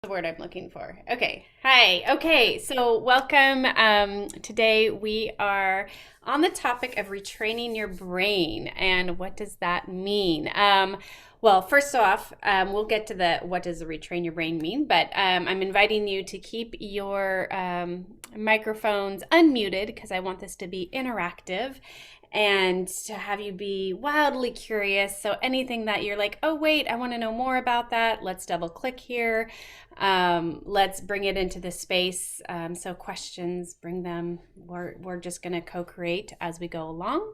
The word I'm looking for. Okay. Hi. Okay. So, welcome. Today we are on the topic of retraining your brain. And what does that mean? Well, first off, we'll get to the what does the retrain your brain mean, but I'm inviting you to keep your microphones unmuted because I want this to be interactive and to have you be wildly curious. So anything that you're like, oh, wait, I want to know more about that, let's double click here. Let's bring it into the space. So questions, bring them. We're just going to co-create as we go along.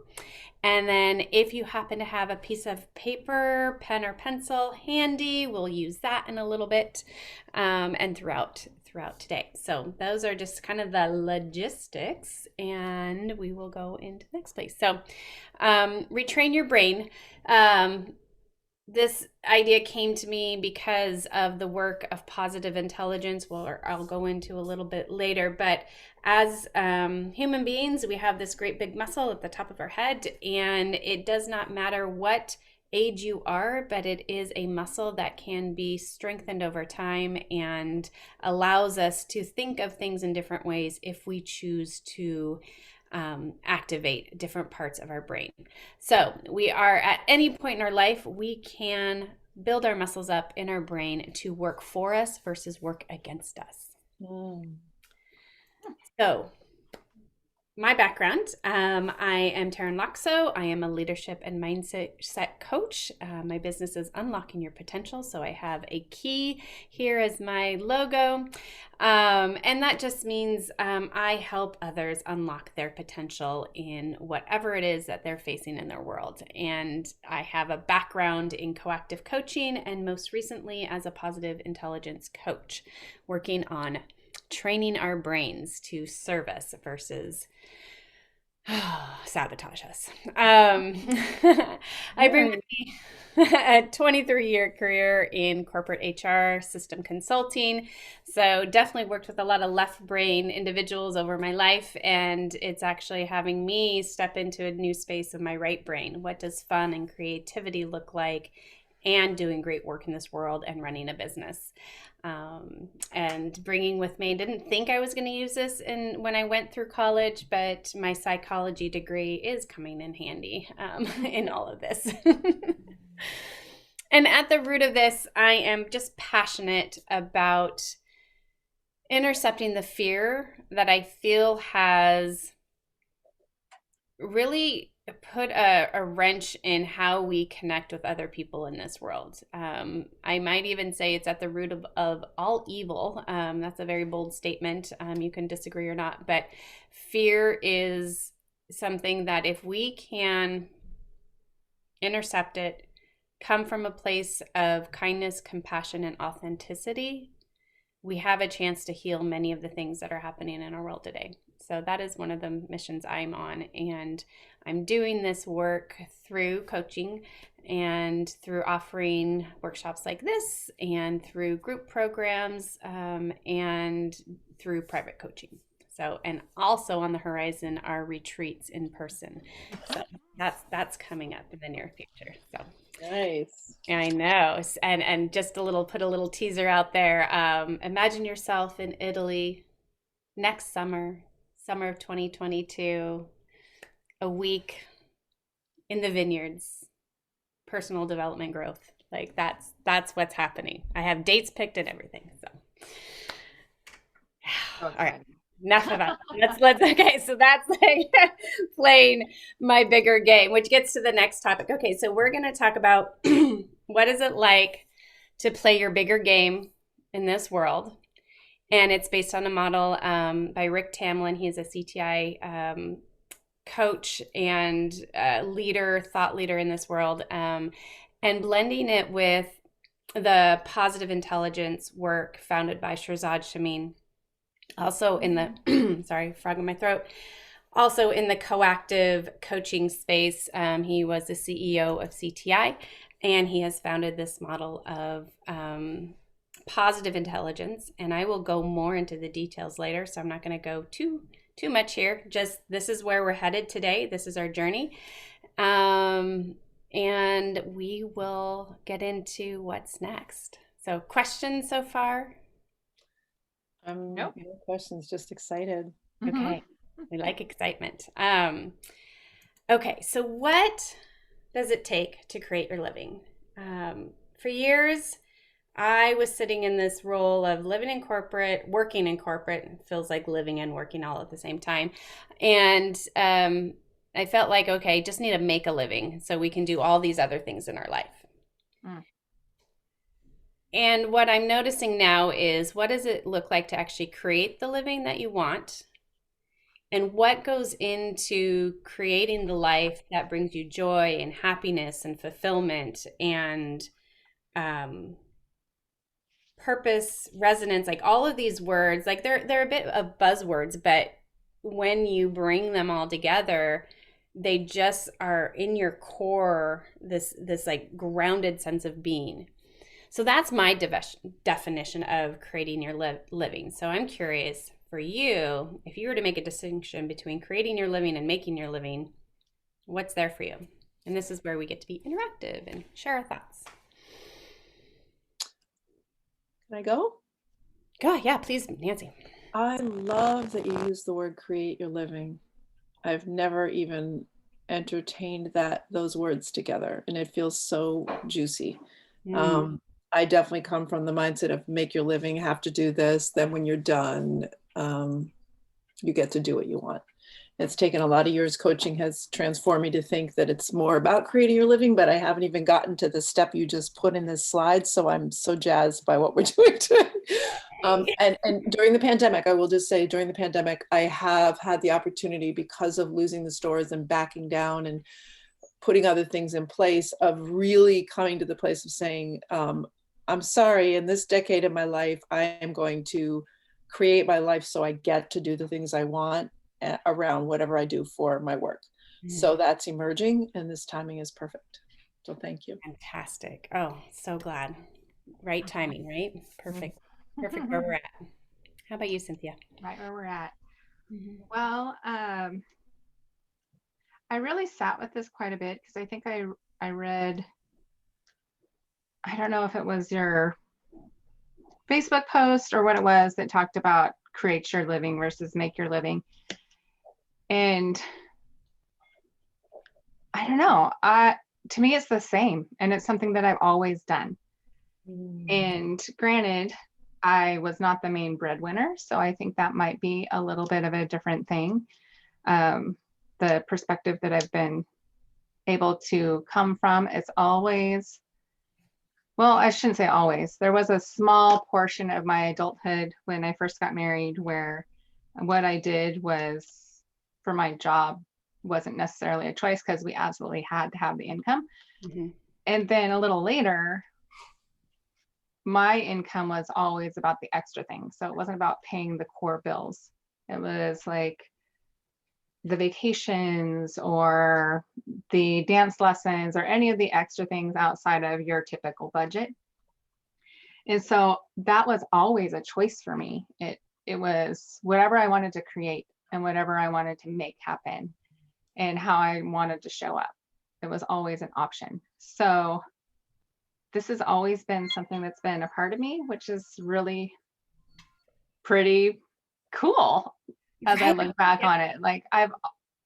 And then if you happen to have a piece of paper, pen or pencil handy, we'll use that in a little bit and throughout today. So those are just kind of the logistics, and we will go into the next place. So retrain your brain. This idea came to me because of the work of positive intelligence. Well, I'll go into a little bit later, but as human beings, we have this great big muscle at the top of our head, and it does not matter what age you are, but it is a muscle that can be strengthened over time and allows us to think of things in different ways if we choose to activate different parts of our brain. So we are at any point in our life, we can build our muscles up in our brain to work for us versus work against us. So my background, I am Taryn Loxo. I am a leadership and mindset coach. My business is Unlocking Your Potential. So I have a key here as my logo. And that just means I help others unlock their potential in whatever it is that they're facing in their world. And I have a background in coactive coaching and most recently as a positive intelligence coach, working on training our brains to serve us versus sabotage us. I bring with me a 23-year career in corporate HR system consulting. So definitely worked with a lot of left brain individuals over my life. And it's actually having me step into a new space of my right brain. What does fun and creativity look like? And doing great work in this world and running a business. And bringing with me, didn't think I was going to use this when I went through college, but my psychology degree is coming in handy in all of this. And at the root of this, I am just passionate about intercepting the fear that I feel has really put a wrench in how we connect with other people in this world. I might even say it's at the root of all evil. That's a very bold statement. You can disagree or not, but fear is something that if we can intercept it, come from a place of kindness, compassion, and authenticity, we have a chance to heal many of the things that are happening in our world today. So that is one of the missions I'm on, and I'm doing this work through coaching and through offering workshops like this and through group programs and through private coaching. So, and also on the horizon are retreats in person. So that's coming up in the near future. So Nice. I know. And just put a little teaser out there. Imagine yourself in Italy next summer of 2022, a week in the vineyards, personal development growth. Like that's what's happening. I have dates picked and everything. So all right. Enough about that. Let's okay, so that's like playing my bigger game, which gets to the next topic. Okay, so we're gonna talk about what is it like to play your bigger game in this world. And it's based on a model by Rick Tamlin. He's a CTI coach and thought leader in this world, and blending it with the positive intelligence work founded by Shirzad Shamin. Also in the, sorry, frog in my throat. Also in the coactive coaching space, he was the CEO of CTI, and he has founded this model of positive intelligence. And I will go more into the details later, so I'm not going to go too much here. Just this is where we're headed today. This is our journey. And we will get into what's next. So questions so far? Nope. No questions, just excited. Hmm. Okay. We like excitement. Okay, so what does it take to create your living? For years, I was sitting in this role of living in corporate, working in corporate. It feels like living and working all at the same time. And I felt like, okay, just need to make a living so we can do all these other things in our life. Mm. And what I'm noticing now is what does it look like to actually create the living that you want? And what goes into creating the life that brings you joy and happiness and fulfillment and um, purpose, resonance, like all of these words, like they're a bit of buzzwords, but when you bring them all together, they just are in your core, this like grounded sense of being. So that's my definition of creating your living. So I'm curious for you, if you were to make a distinction between creating your living and making your living, what's there for you? And this is where we get to be interactive and share our thoughts. Can I go? Go, yeah, please, Nancy. I love that you use the word create your living. I've never even entertained those words together, and it feels so juicy. Mm. Um, I definitely come from the mindset of make your living, have to do this. Then when you're done, you get to do what you want. It's taken a lot of years. Coaching has transformed me to think that it's more about creating your living, but I haven't even gotten to the step you just put in this slide. So I'm so jazzed by what we're doing today. And during the pandemic, I will just say during the pandemic, I have had the opportunity because of losing the stores and backing down and putting other things in place of really coming to the place of saying, I'm sorry, in this decade of my life, I am going to create my life so I get to do the things I want around whatever I do for my work. Mm. So that's emerging, and this timing is perfect. So thank you. Fantastic. Oh, so glad. Right timing, right? Mhm. Perfect. Perfect where we're at. How about you, Cynthia? Right where we're at. Mhm. Well, I really sat with this quite a bit because I think I read, I don't know if it was your Facebook post or what it was that talked about create your living versus make your living. And I don't know. To me it's the same and it's something that I've always done. Mm. And granted, I was not the main breadwinner, so I think that might be a little bit of a different thing. Um, the perspective that I've been able to come from, it's always, well, I shouldn't say always. There was a small portion of my adulthood when I first got married where what I did was for my job wasn't necessarily a choice because we absolutely had to have the income. Mhm. And then a little later, my income was always about the extra things. So it wasn't about paying the core bills. It was like the vacations or the dance lessons or any of the extra things outside of your typical budget. And so that was always a choice for me. It was whatever I wanted to create and whatever I wanted to make happen and how I wanted to show up. It was always an option. So this has always been something that's been a part of me, which is really pretty cool as I Right. look back Yeah. on it.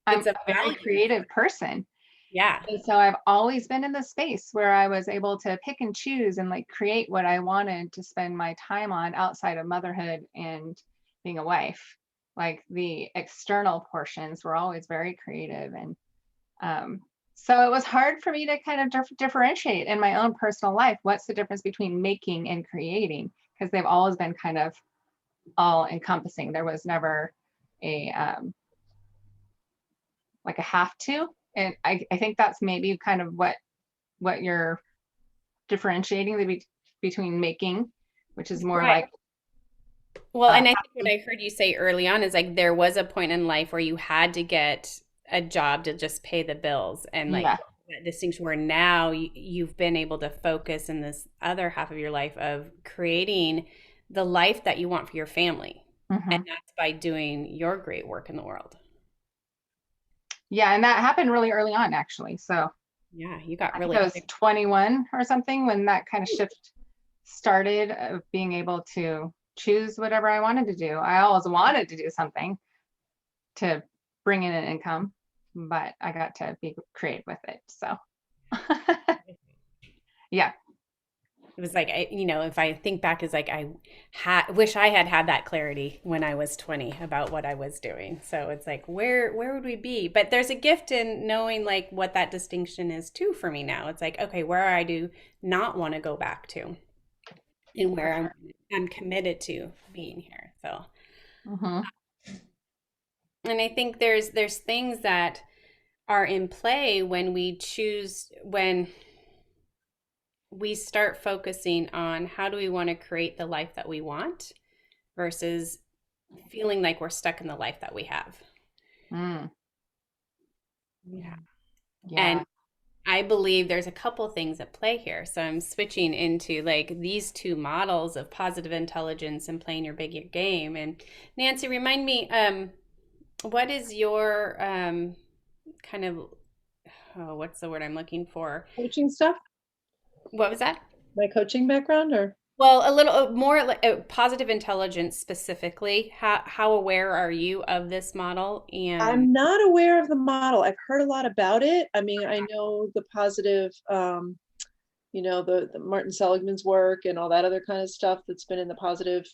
I'm It's a a very value. creative person. Yeah. And so I've always been in the space where I was able to pick and choose and like create what I wanted to spend my time on outside of motherhood and being a wife. Like the external portions were always very creative. And um, so it was hard for me to kind of differentiate in my own personal life. What's the difference between making and creating? Because they've always been kind of all encompassing. There was never a like a have to. And I think that's maybe kind of what you're differentiating between making, which is more Right. like Well, uh, and I think what I heard you say early on is like there was a point in life where you had to get a job to just pay the bills and like yeah. that distinction where now you've been able to focus in this other half of your life of creating the life that you want for your family. And Hmm. that's by doing your great work in the world. Yeah, and that happened really early on actually. So Yeah, you got I think really I was clear. 21 or something when that kind of shift started of being able to. choose whatever I wanted to do. I always wanted to do something to bring in an income, but I got to be creative with it. So yeah. It was like, if I think back, is like wish I had had that clarity when I was 20 about what I was doing. So it's like, where would we be? But there's a gift in knowing like what that distinction is too for me now. It's like, okay, where I do not want to go back to, and For where sure. I'm committed to being here. So, Hmm. and I think there's things that are in play when we start focusing on how do we want to create the life that we want versus feeling like we're stuck in the life that we have. Mm, Yeah. And yeah. I believe there's a couple things at play here. So I'm switching into like these two models of positive intelligence and playing your bigger game. And Nancy, remind me, what is your kind of, oh, what's the word I'm looking for? Coaching stuff, What was that? my coaching background, or Well, a little more like positive intelligence specifically. How aware are you of this model? And I'm not aware of the model. I've heard a lot about it. I mean, I know the positive, the Martin Seligman's work and all that other kind of stuff that's been in the positive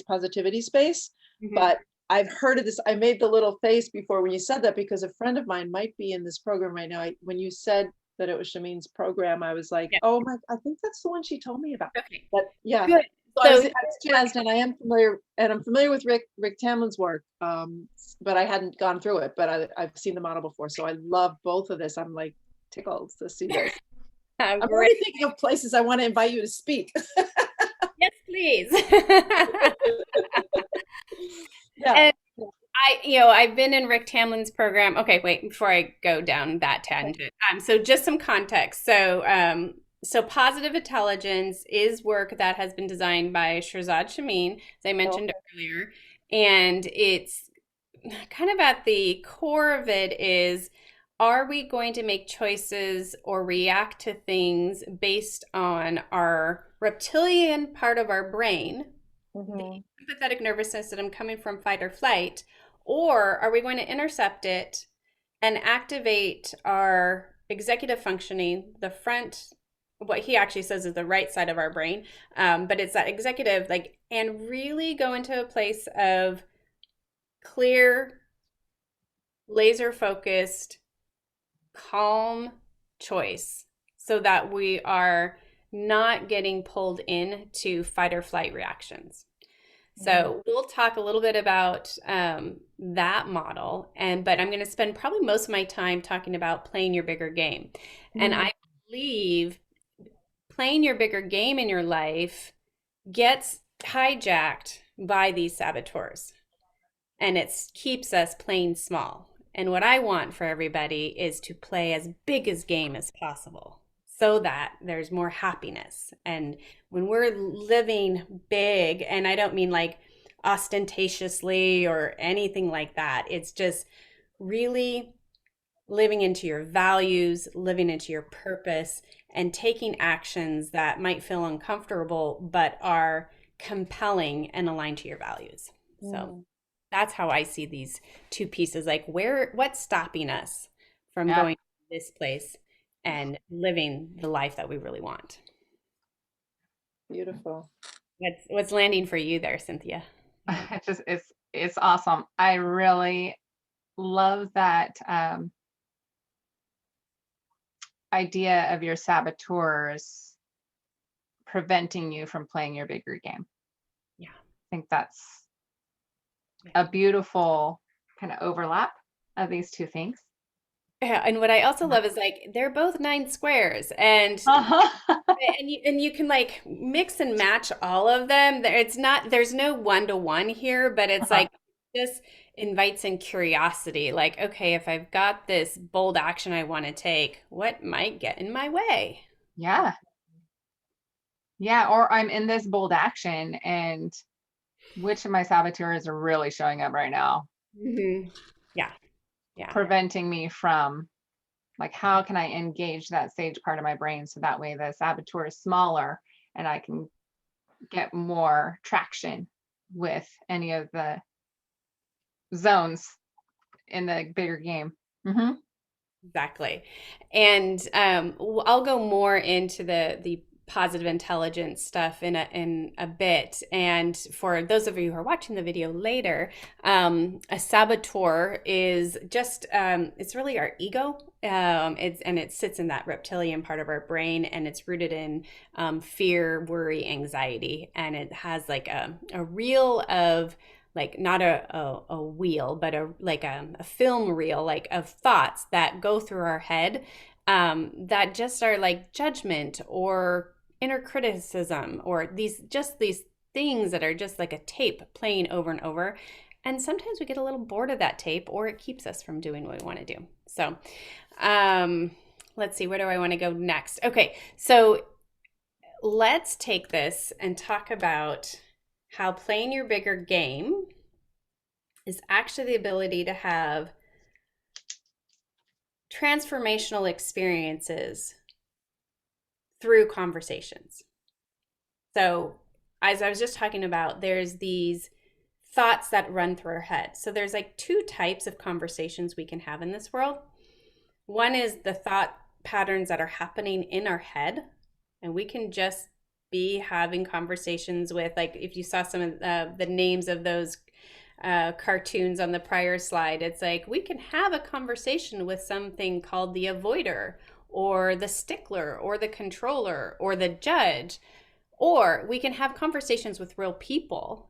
positivity space. Mhm. But I've heard of this. I made the little face before when you said that because a friend of mine might be in this program right now. When you said that it was Shameen's program, I was like, Yeah. oh my, I think that's the one she told me about. Okay. But yeah, Good. so So I was jazzed, and I am familiar, and I'm familiar with Rick Tamlin's work, but I hadn't gone through it. But I've seen the model before, so I love both of this. I'm like tickled to see this. I'm great. already thinking of places I want to invite you to speak. Yes, please. Yeah. And I've been in Rick Tamlin's program. Okay, wait, before I go down that tangent. So just some context. So positive intelligence is work that has been designed by Shirzad Chamine, as I mentioned earlier, and it's kind of at the core of it is, are we going to make choices or react to things based on our reptilian part of our brain, the Mhm. sympathetic nervous system coming from fight or flight, or are we going to intercept it and activate our executive functioning, the front, what he actually says is the right side of our brain, but it's that executive, like, and really go into a place of clear, laser focused, calm choice so that we are not getting pulled into fight or flight reactions. So we'll talk a little bit about that model, but I'm going to spend probably most of my time talking about playing your bigger game. And Mhm. I believe playing your bigger game in your life gets hijacked by these saboteurs, and it keeps us playing small. And what I want for everybody is to play as big as game as possible so that there's more happiness. And when we're living big, and I don't mean like ostentatiously or anything like that, it's just really living into your values, living into your purpose, and taking actions that might feel uncomfortable but are compelling and aligned to your values. So Mhm. that's how I see these two pieces. Like, what's stopping us from Yeah. going to this place and living the life that we really want? Beautiful. What's landing for you there, Cynthia? It's awesome. I really love that idea of your saboteurs preventing you from playing your bigger game. Yeah. I think that's Yeah. a beautiful kind of overlap of these two things. Yeah, and what I also love is like they're both nine squares, and Uh-huh. you can like mix and match all of them. There's no one to one here, but it's Uh-huh. like just invites in curiosity. Like, okay, if I've got this bold action I want to take, what might get in my way? Yeah. Yeah. Or I'm in this bold action, and which of my saboteurs are really showing up right now, Hmm. Yeah, yeah, preventing me from, like, how can I engage that sage part of my brain so that way the saboteur is smaller and I can get more traction with any of the zones in the bigger game. Mm-hmm. Exactly. And I'll go more into the positive intelligence stuff in a bit. And for those of you who are watching the video later, a saboteur is just it's really our ego. It sits in that reptilian part of our brain, and it's rooted in fear, worry, anxiety, and it has like a reel of like not a wheel, but a film reel, like of thoughts that go through our head, that just are like judgment or inner criticism, or these things that are just like a tape playing over and over. And sometimes we get a little bored of that tape, or it keeps us from doing what we want to do. So let's see, where do I want to go next? Okay, so let's take this and talk about how playing your bigger game is actually the ability to have transformational experiences through conversations. So, as I was just talking about, there's these thoughts that run through our head. So, there's like two types of conversations we can have in this world. One is the thought patterns that are happening in our head, and we can just be having conversations with, like, if you saw some of the names of those cartoons on the prior slide, it's like we can have a conversation with something called the avoider, or the stickler, or the controller, or the judge, or we can have conversations with real people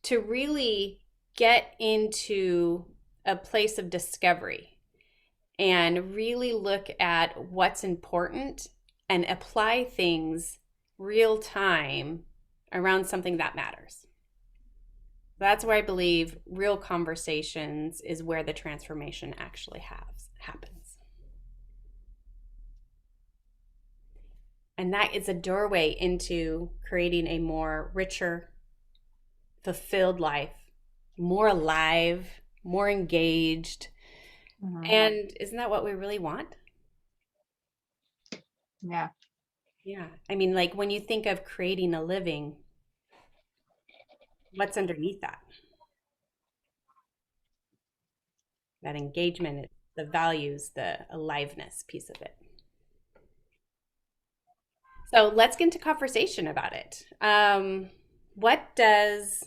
to really get into a place of discovery and really look at what's important and apply things real time around something that matters. That's where I believe real conversations is where the transformation actually happens. And that is a doorway into creating a more richer, fulfilled life, more alive, more engaged. Mm-hmm. And isn't that what we really want? Yeah. Yeah. I mean, like when you think of creating a living, what's underneath that? That engagement, the values, the aliveness piece of it. So let's get into conversation about it. What does,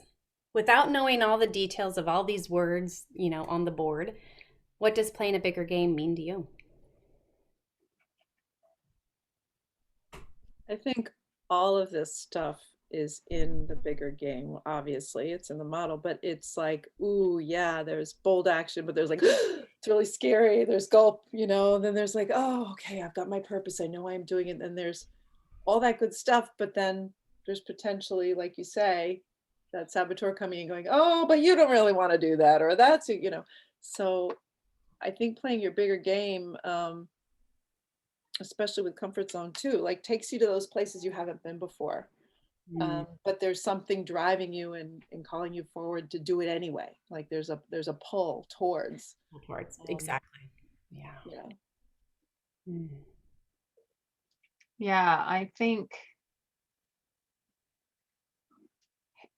without knowing all the details of all these words, on the board, what does playing a bigger game mean to you? I think all of this stuff is in the bigger game. Obviously, it's in the model, but it's like, ooh, yeah, there's bold action, but there's like, it's really scary. There's gulp, then there's like, oh, okay, I've got my purpose. I know I'm doing it. And there's all that good stuff. But then there's potentially, like you say, that saboteur coming and going, oh, but you don't really want to do that. Or that's, so I think playing your bigger game, especially with comfort zone too, like takes you to those places you haven't been before. But there's something driving you and calling you forward to do it anyway. Like there's a pull towards. Exactly. Yeah. Yeah, I think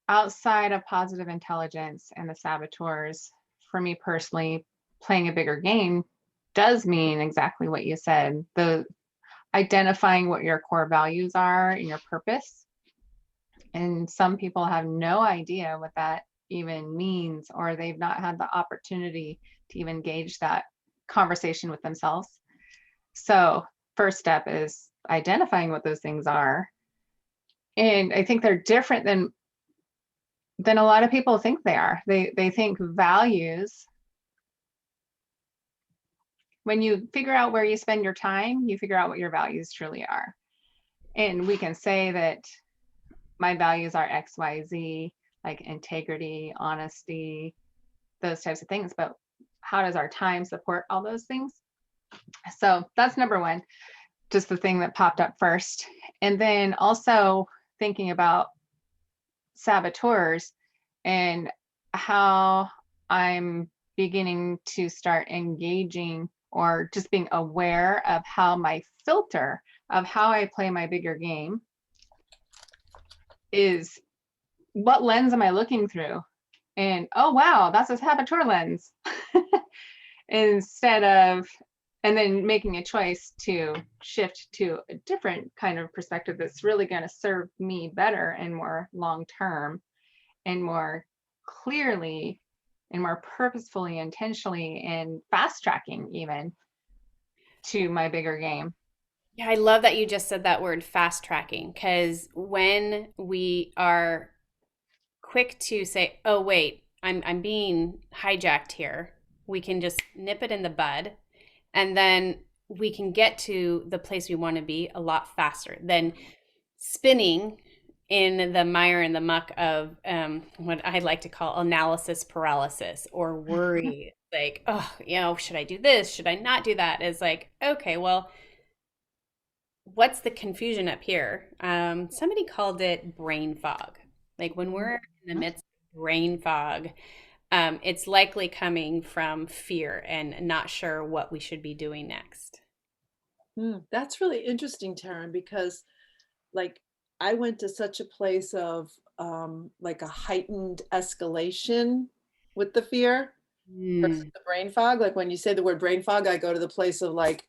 outside of positive intelligence and the saboteurs, for me personally, playing a bigger game does mean exactly what you said. The identifying what your core values are and your purpose. And some people have no idea what that even means, or they've not had the opportunity to even gauge that conversation with themselves. So first step is identifying what those things are. And I think they're different than a lot of people think they are. They think values, when you figure out where you spend your time, you figure out what your values truly are. And we can say that my values are X, Y, Z, like integrity, honesty, those types of things. But how does our time support all those things? So that's number one, just the thing that popped up first. And then also thinking about saboteurs and how I'm beginning to start engaging or just being aware of how my filter of how I play my bigger game is what lens am I looking through? And oh wow, that's a saboteur lens. Instead of, and then making a choice to shift to a different kind of perspective that's really going to serve me better and more long term and more clearly and more purposefully, intentionally, and fast tracking even to my bigger game. Yeah, I love that you just said that word fast tracking because when we are quick to say, "Oh wait, I'm being hijacked here," we can just nip it in the bud, and then we can get to the place we want to be a lot faster than spinning in the mire and the muck of what I like to call analysis paralysis or worry. Like, oh, should I do this? Should I not do that? It's like, okay, well, what's the confusion up here? Somebody called it brain fog. Like when we're in the midst of brain fog, it's likely coming from fear and not sure what we should be doing next. That's really interesting, Taryn, because like I went to such a place of like a heightened escalation with the fear versus Mm. the brain fog. Like when you say the word brain fog, I go to the place of like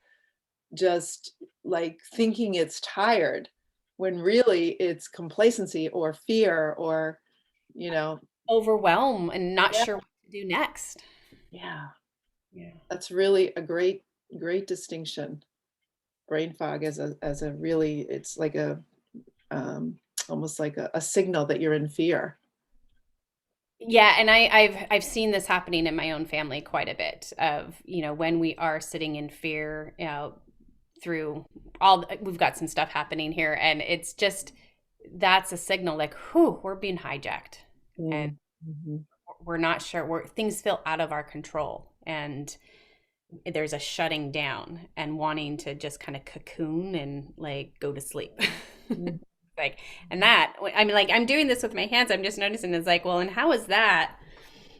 just like thinking it's tired when really it's complacency or fear or, you know, Overwhelm and not yeah, sure what to do next. yeah. Yeah. That's really a great distinction. Brain fog as a really, it's like a um, almost like a signal that you're in fear. Yeah, and I've seen this happening in my own family quite a bit of, when we are sitting in fear, through we've got some stuff happening here and it's just that's a signal like, whew, we're being hijacked and Mm. Mhm. we're not sure things feel out of our control and there's a shutting down and wanting to just kind of cocoon and like go to sleep. Mhm. Like, and that, I mean, like, I'm doing this with my hands. I'm just noticing it's like, well, and how is that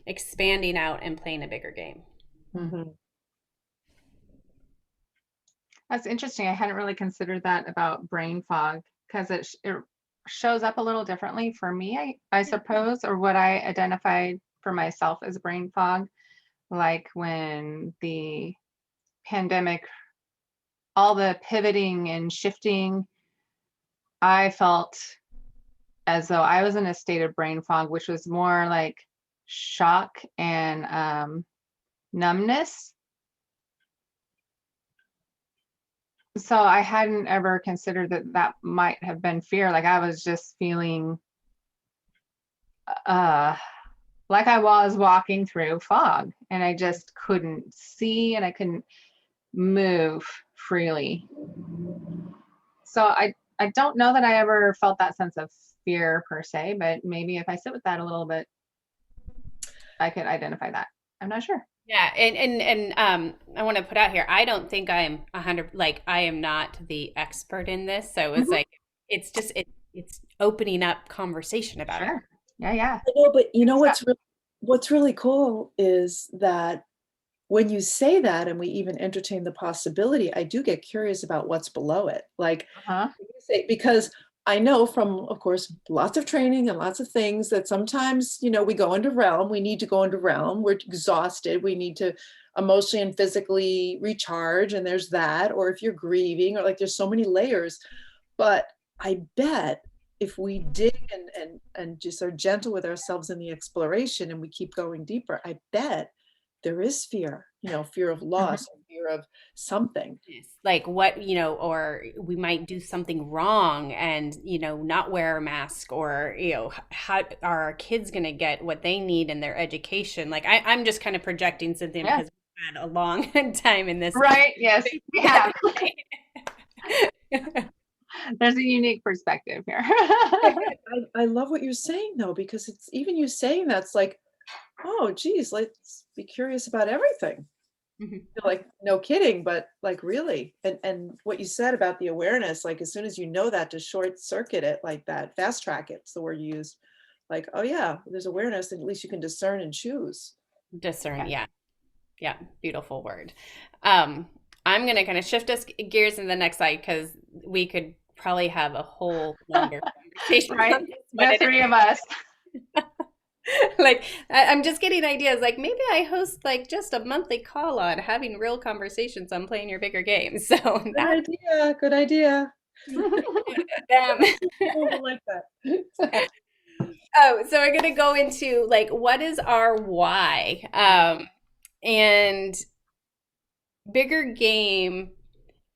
expanding out and playing a bigger game? Mhm. That's interesting. I hadn't really considered that about brain fog because it shows up a little differently for me, I suppose, or what I identified for myself as brain fog. Like when the pandemic, all the pivoting and shifting, I felt as though I was in a state of brain fog, which was more like shock and numbness. So I hadn't ever considered that that might have been fear. Like I was just feeling uh like I was walking through fog and I just couldn't see and I couldn't move freely. So I don't know that I ever felt that sense of fear per se, but maybe if I sit with that a little bit, I could identify that. I'm not sure. Yeah, and I want to put out here, I don't think I am 100, like I am not the expert in this. So it's Mhm. like it's just it's opening up conversation about it. Sure. Yeah, yeah. I know, but you know So, what's really cool is that when you say that and we even entertain the possibility, I do get curious about what's below it. Like uh-huh. you say, because I know from, of course, lots of training and lots of things that sometimes, we go into realm, we need to go into realm, we're exhausted, we need to emotionally and physically recharge, and there's that. Or if you're grieving, or like there's so many layers. But I bet if we dig and just are gentle with ourselves in the exploration and we keep going deeper, I bet there is fear, fear of Mhm. loss, fear of something. Like what, or we might do something wrong and, not wear a mask or, how are our kids going to get what they need in their education? Like I'm just kind of projecting something Yeah. because we've had a long time in this Right. Yes, we have. together. There's a unique perspective here. I love what you're saying though, because it's even you saying that's like, oh geez, let's be curious about everything. Mhm. Like no kidding, but like really. And what you said about the awareness, like as soon as you know that, to short circuit it like that, fast track it's the word you used. Like, oh yeah, there's awareness, and at least you can discern and choose. Discern, Yeah. yeah. Yeah, beautiful word. Um, I'm gonna kind of shift us gears in the next slide because we could probably have a whole longer conversation Right? on this one. The three of us. Like I'm just getting ideas. Like maybe I host like just a monthly call on having real conversations on playing your bigger games. So Good that idea. Good idea. them. People will like that. Oh, so we're gonna go into like what is our why? And bigger game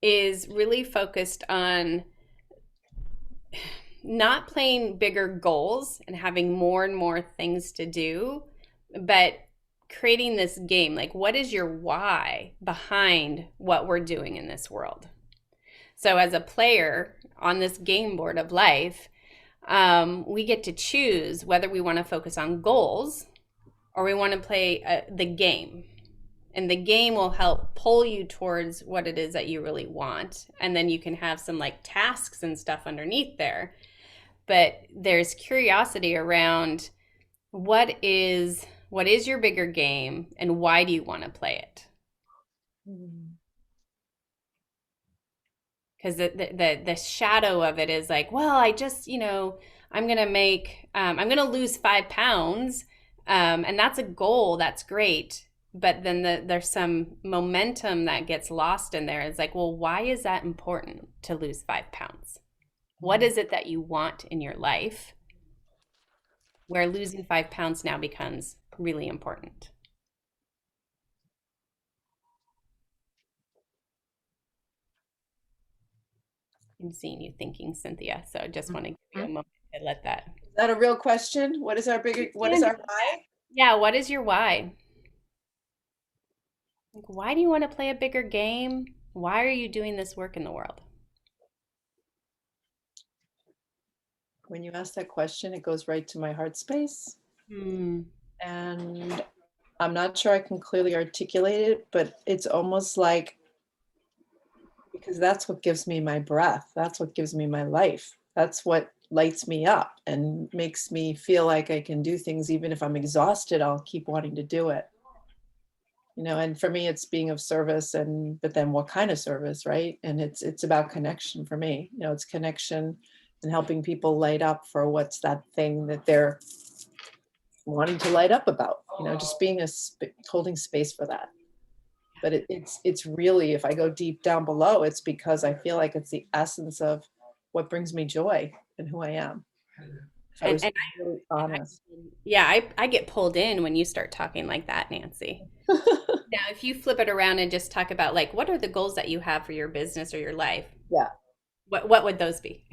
is really focused on not playing bigger goals and having more and more things to do, but creating this game. Like, what is your why behind what we're doing in this world? So, as a player on this game board of life, we get to choose whether we want to focus on goals or we want to play the game. And the game will help pull you towards what it is that you really want. And then you can have some like tasks and stuff underneath there. But there's curiosity around what is your bigger game and why do you want to play it? Because the shadow of it is like, well, I just, I'm gonna lose 5 pounds, and that's a goal, that's great. But then there's some momentum that gets lost in there. It's like, well, why is that important to lose 5 pounds? What is it that you want in your life where losing 5 pounds now becomes really important? I'm seeing you thinking, Cynthia. So I just want to give you a moment to let that. Is that a real question? What is our why? Yeah, what is your why? Like, why do you want to play a bigger game? Why are you doing this work in the world? When you ask that question, it goes right to my heart space. Hmm. And I'm not sure I can clearly articulate it, but it's almost like, because that's what gives me my breath. That's what gives me my life. That's what lights me up and makes me feel like I can do things. Even if I'm exhausted, I'll keep wanting to do it. And for me, it's being of service, but then what kind of service, right? And it's about connection for me. It's connection and helping people light up for what's that thing that they're wanting to light up about. Just being holding space for that. But it's really, if I go deep down below, it's because I feel like it's the essence of what brings me joy and who I am. If I And, was and really honest. yeah, I get pulled in when you start talking like that, Nancy. Now, if you flip it around and just talk about like, what are the goals that you have for your business or your life? Yeah. What would those be?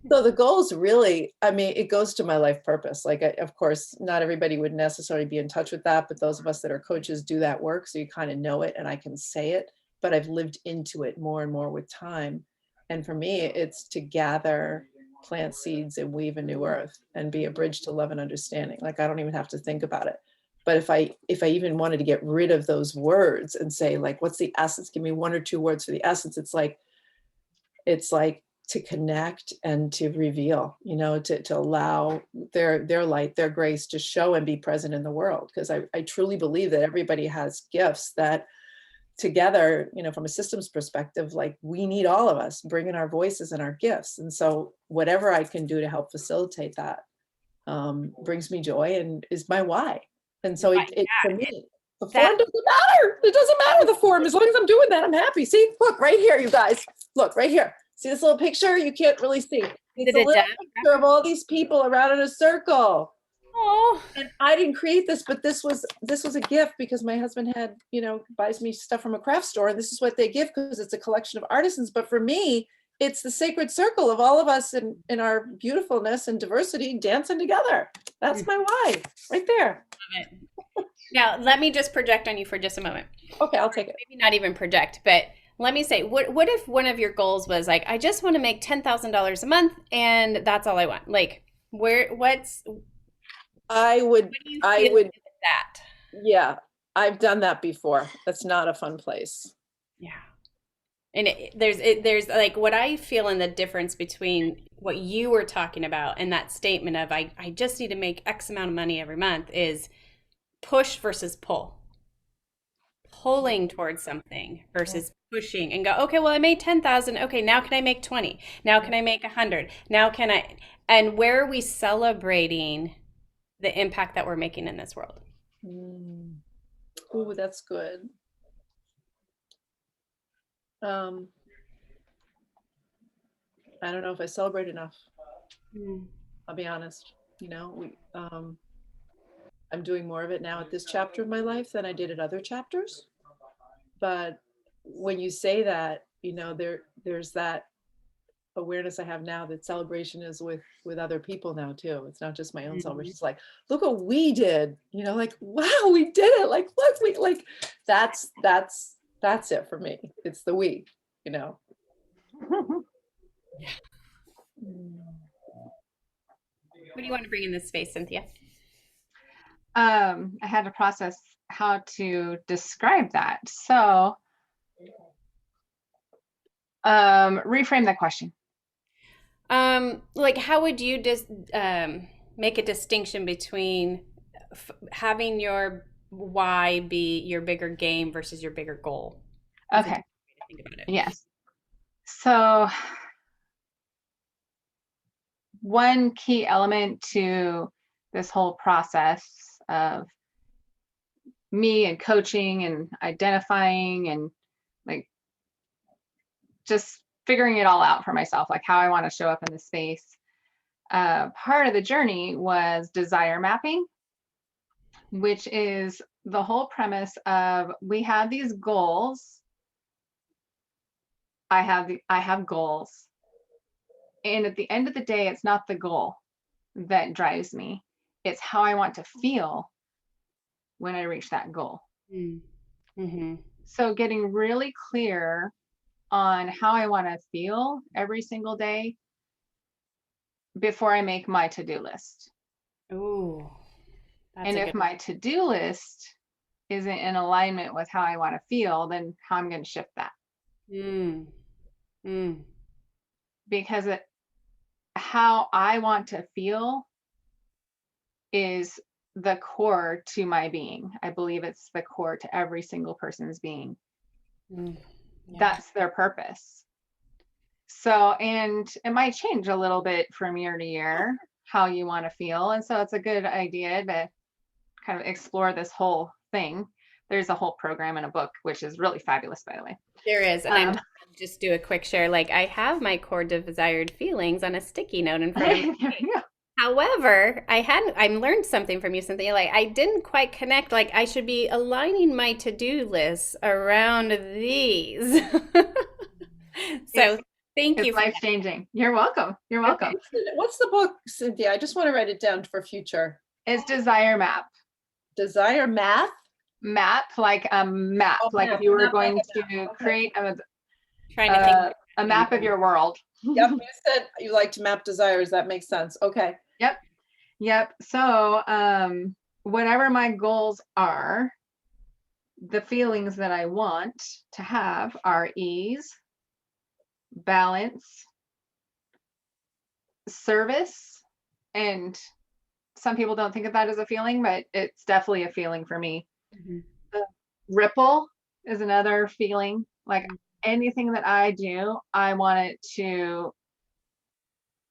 So the goals really, I mean, it goes to my life purpose. Like, of course, not everybody would necessarily be in touch with that, but those of us that are coaches do that work. So you kind of know it and I can say it, but I've lived into it more and more with time. And for me, it's to gather, plant seeds and weave a new earth and be a bridge to love and understanding. Like, I don't even have to think about it. But if I even wanted to get rid of those words and say, like, what's the essence? Give me one or two words for the essence. It's like to connect and to reveal, to allow their light, their grace to show and be present in the world. Because I truly believe that everybody has gifts that together, from a systems perspective, like we need all of us bringing our voices and our gifts. And so whatever I can do to help facilitate that brings me joy and is my why. And so for me, the form doesn't matter. It doesn't matter the form. As long as I'm doing that, I'm happy. See, look right here, you guys. Look right here. See this little picture? You can't really see. It's a little picture of all these people around in a circle. Oh. And I didn't create this, but this was a gift because my husband had, buys me stuff from a craft store. And this is what they give because it's a collection of artisans. But for me, it's the sacred circle of all of us in our beautifulness and diversity dancing together. That's my why right there. Love it. Now, let me just project on you for just a moment. Okay, I'll take it. Maybe not even project, but let me say, what if one of your goals was like, I just want to make $10,000 a month and that's all I want? Like, I would that. Yeah, I've done that before. That's not a fun place. Yeah. And there's like what I feel in the difference between what you were talking about and that statement of I just need to make X amount of money every month is push versus pull. Pulling towards something versus pushing and go, okay, well, I made 10,000. Okay, now can I make 20? Now can I make 100? Now can I? And where are we celebrating the impact that we're making in this world? Mm. Oh, that's good. Um, I don't know if I celebrate enough. Mm. I'll be honest. I'm doing more of it now at this chapter of my life than I did at other chapters. But when you say that, there's that awareness I have now that celebration is with other people now too. It's not just my own celebration. Mhm. It's like, look what we did. Like, wow, we did it. Like, look, we like that's it for me. It's the we, you know. What do you want to bring in this space, Cynthia? I had to process how to describe that. So, reframe the question. Like, how would you just make a distinction between having your why be your bigger game versus your bigger goal? What's a Okay. different way to think about it? Yes. So, one key element to this whole process of me and coaching and identifying and like just figuring it all out for myself, like how I want to show up in the space. Part of the journey was desire mapping, which is the whole premise of we have these goals. I have goals. And at the end of the day, it's not the goal that drives me. It's how I want to feel when I reach that goal. Mm-hmm. So getting really clear on how I want to feel every single day before I make my to-do list. Ooh, that's And a if good my to-do list isn't in alignment with how I want to feel, then how I'm going to shift that. one. Mm. Because how I want to feel is the core to my being. I believe it's the core to every single person's being. Mm. Yeah. That's their purpose. So, and it might change a little bit from year to year how you want to feel. And so it's a good idea to kind of explore this whole thing. There's a whole program in a book, which is really fabulous, by the way. There is, and I'm just do a quick share. Like I have my core desired feelings on a sticky note in front of me. There you go. However, I learned something from you, Cynthia. Like I didn't quite connect. Like I should be aligning my to-do lists around these. So thank you It's for life changing. You're welcome. You're welcome. What's the book, Cynthia? I just want to write it down for future. It's Desire Map. Desire math? Map, like a map, Oh, like map. if you were Map like going a to map. Okay. create trying to think. a map of your world. Yep, you said you like to map desires. That makes sense. Okay. Yep. So, whatever my goals are, the feelings that I want to have are ease, balance, service, and some people don't think of that as a feeling, but it's definitely a feeling for me. Mhm. Ripple is another feeling. Like anything that I do, I want it to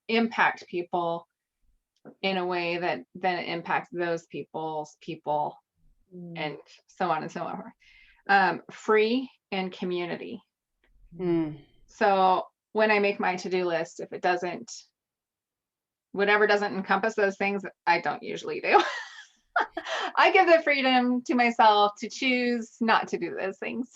impact people in a way that then it impacts those people's people and so on and so on. Free and community. Mm. So when I make my to-do list, if it doesn't, whatever doesn't encompass those things, I don't usually do. I give the freedom to myself to choose not to do those things.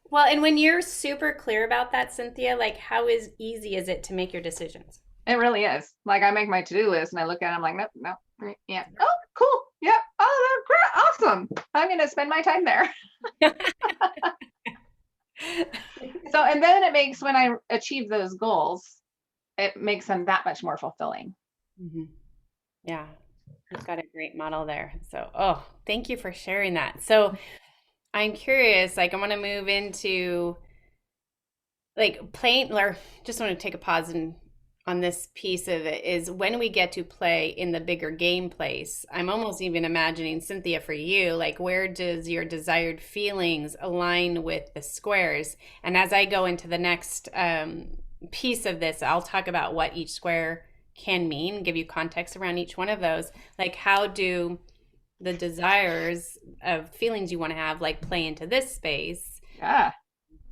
Well, and when you're super clear about that, Cynthia, like how easy is it to make your decisions? It really is. Like I make my to-do list and I look at it, I'm like, nope, yeah. Oh, cool. Yeah. Oh, that's great. Awesome. I'm going to spend my time there. So, and then it makes, when I achieve those goals, it makes them that much more fulfilling. Mm-hmm. Yeah, you've got a great model there. So, oh, thank you for sharing that. So, I'm curious, like, I want to move into like playing, or just want to take a pause and on this piece of it is when we get to play in the bigger game place. I'm almost even imagining, Cynthia, for you, like where does your desired feelings align with the squares? And as I go into the next piece of this, I'll talk about what each square can mean, give you context around each one of those. Like, how do the desires of feelings you want to have like play into this space? Yeah.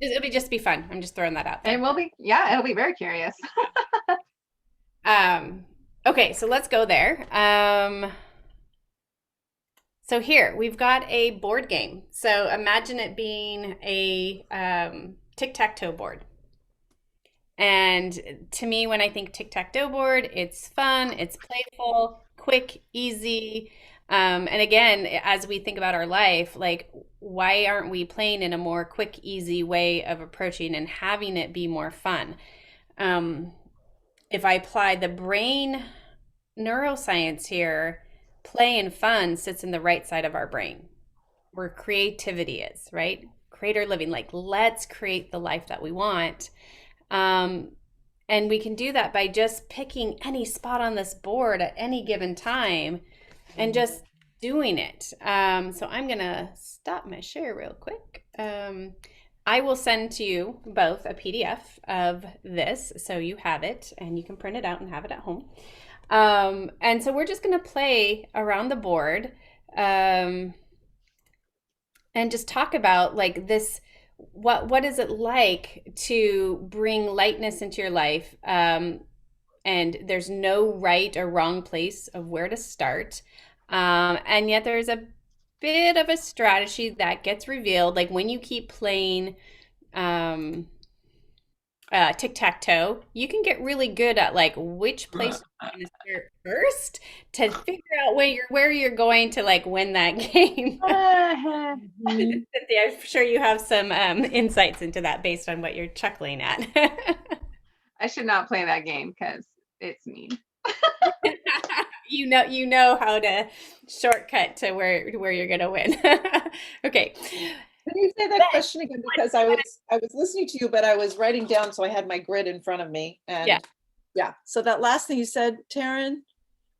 It'll be just be fun. I'm just throwing that out there. It will be, yeah, it'll be very curious. Okay, so let's go there. So here we've got a board game. So imagine it being a tic-tac-toe board. And to me, when I think tic-tac-toe board, it's fun, it's playful, quick, easy. And again, as we think about our life, like, why aren't we playing in a more quick, easy way of approaching and having it be more fun? If I apply the brain neuroscience here, play and fun sits in the right side of our brain, where creativity is, right? Creator living, like, let's create the life that we want. And we can do that by just picking any spot on this board at any given time and just doing it. So I'm gonna stop my share real quick. I will send to you both a PDF of this so you have it and you can print it out and have it at home. And so we're just gonna play around the board and just talk about like this. What is it like to bring lightness into your life? And there's no right or wrong place of where to start. And yet there's a bit of a strategy that gets revealed. Like when you keep playing tic-tac-toe, you can get really good at like which place you're going to start first to figure out where you're going to like win that game. Cynthia, I'm sure you have some insights into that based on what you're chuckling at. I should not play that game because it's mean. You know how to shortcut to where you're gonna win. Okay. Can you say that question again? Because I was listening to you, but I was writing down, so I had my grid in front of me. And yeah. So that last thing you said, Taryn,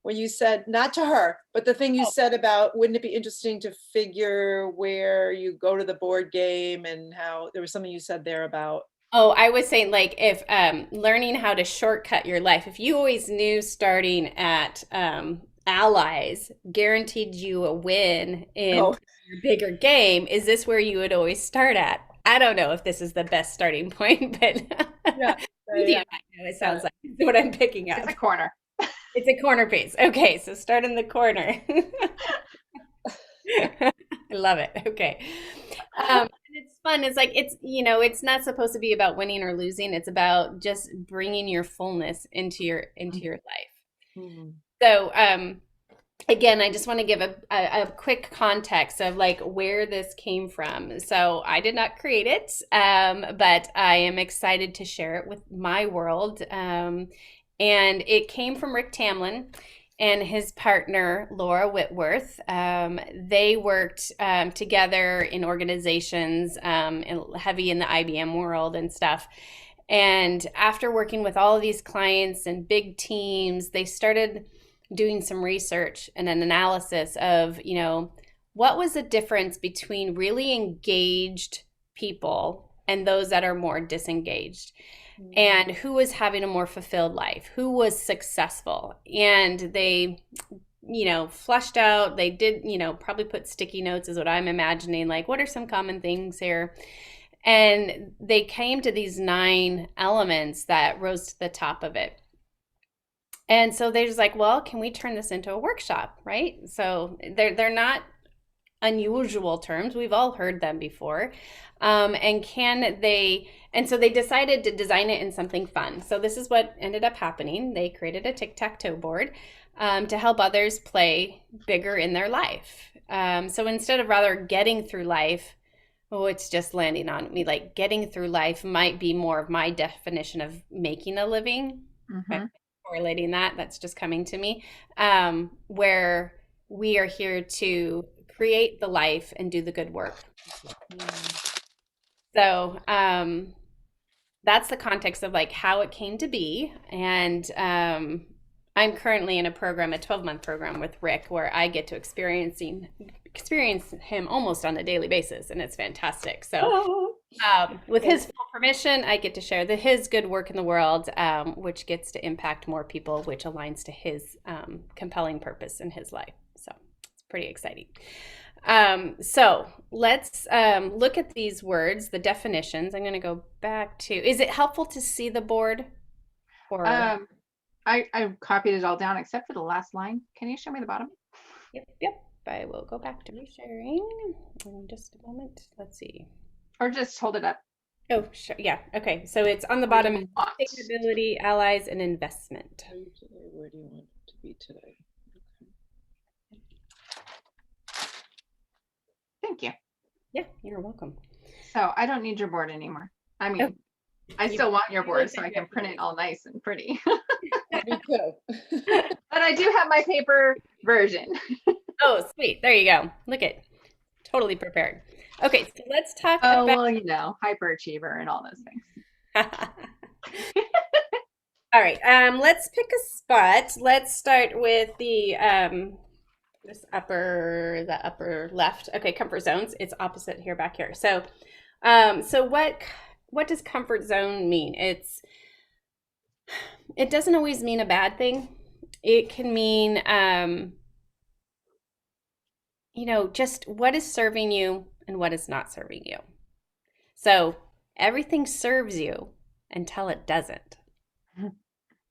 when you said not to her, but the thing you said about wouldn't it be interesting to figure where you go to the board game and how there was something you said there about. Oh, I was saying like if learning how to shortcut your life, if you always knew starting at allies guaranteed you a win in your bigger game, is this where you would always start at? I don't know if this is the best starting point, but yeah, it sounds like it's what I'm picking up. It's a corner. It's a corner piece. Okay, so start in the corner. I love it. Okay. And it's fun. It's like, it's not supposed to be about winning or losing. It's about just bringing your fullness into your life. Mm-hmm. So, again, I just want to give a quick context of like where this came from. So I did not create it, but I am excited to share it with my world. And it came from Rick Tamlin and his partner, Laura Whitworth. They worked together in organizations, heavy in the IBM world and stuff. And after working with all of these clients and big teams, they started doing some research and an analysis of, what was the difference between really engaged people and those that are more disengaged? And who was having a more fulfilled life, who was successful. And they, flushed out, they did, probably put sticky notes is what I'm imagining, like what are some common things here? And they came to these 9 elements that rose to the top of it. And so they're just like, well, can we turn this into a workshop, right? So they're not unusual terms. We've all heard them before. And so they decided to design it in something fun. So this is what ended up happening. They created a tic-tac-toe board to help others play bigger in their life. So instead of rather getting through life, it's just landing on me, like getting through life might be more of my definition of making a living. Mm-hmm. Correlating that's just coming to me, where we are here to create the life and do the good work. So that's the context of like how it came to be. And I'm currently in a 12-month program with Rick where I get to experience him almost on a daily basis, and it's fantastic. So With his full permission, I get to share his good work in the world, which gets to impact more people, which aligns to his compelling purpose in his life. So it's pretty exciting. So let's look at these words, the definitions. I'm going to go back to, is it helpful to see the board? Or I copied it all down except for the last line. Can you show me the bottom? Yep. I will go back to resharing in just a moment. Let's see. Or just hold it up. Oh, sure. Yeah. Okay. So it's on the bottom, do you want? sustainability, allies, and investment. Where do you want it to be today? Thank you. Yeah, you're welcome. So I don't need your board anymore. I mean, I still want your board so I can print it all nice and pretty. Me too. But I do have my paper version. Oh, sweet. There you go. Look at, totally prepared. Okay, so let's talk Oh, about. well, you know, hyperachiever and all those things. All right, let's pick a spot. Let's start with the the upper left. Okay, comfort zones. It's opposite here, back here. So, so what does comfort zone mean? It doesn't always mean a bad thing. It can mean, you know, just what is serving you and what is not serving you. So everything serves you until it doesn't.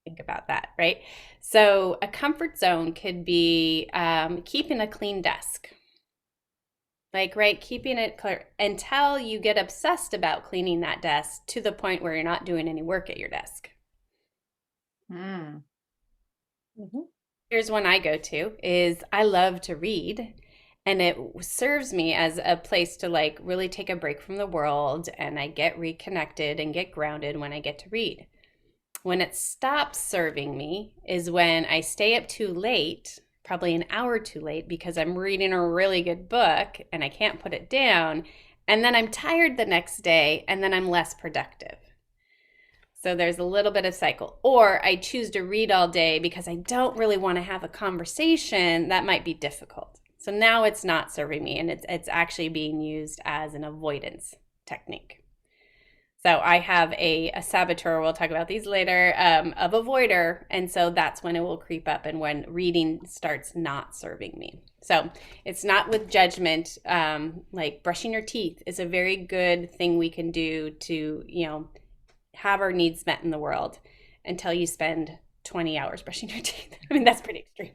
Think about that, right? So a comfort zone could be keeping a clean desk. Like, right, keeping it clear until you get obsessed about cleaning that desk to the point where you're not doing any work at your desk. Mm. Mm-hmm. Here's one I go to is I love to read, and it serves me as a place to like really take a break from the world, and I get reconnected and get grounded when I get to read. When it stops serving me is when I stay up too late, probably an hour too late, because I'm reading a really good book and I can't put it down, and then I'm tired the next day, and then I'm less productive. So there's a little bit of cycle. Or I choose to read all day because I don't really want to have a conversation that might be difficult. So now it's not serving me, and it's actually being used as an avoidance technique. So I have a saboteur, we'll talk about these later, of avoider. And so that's when it will creep up and when reading starts not serving me. So it's not with judgment, like brushing your teeth is a very good thing we can do to, you know, have our needs met in the world until you spend 20 hours brushing your teeth. I mean, that's pretty extreme.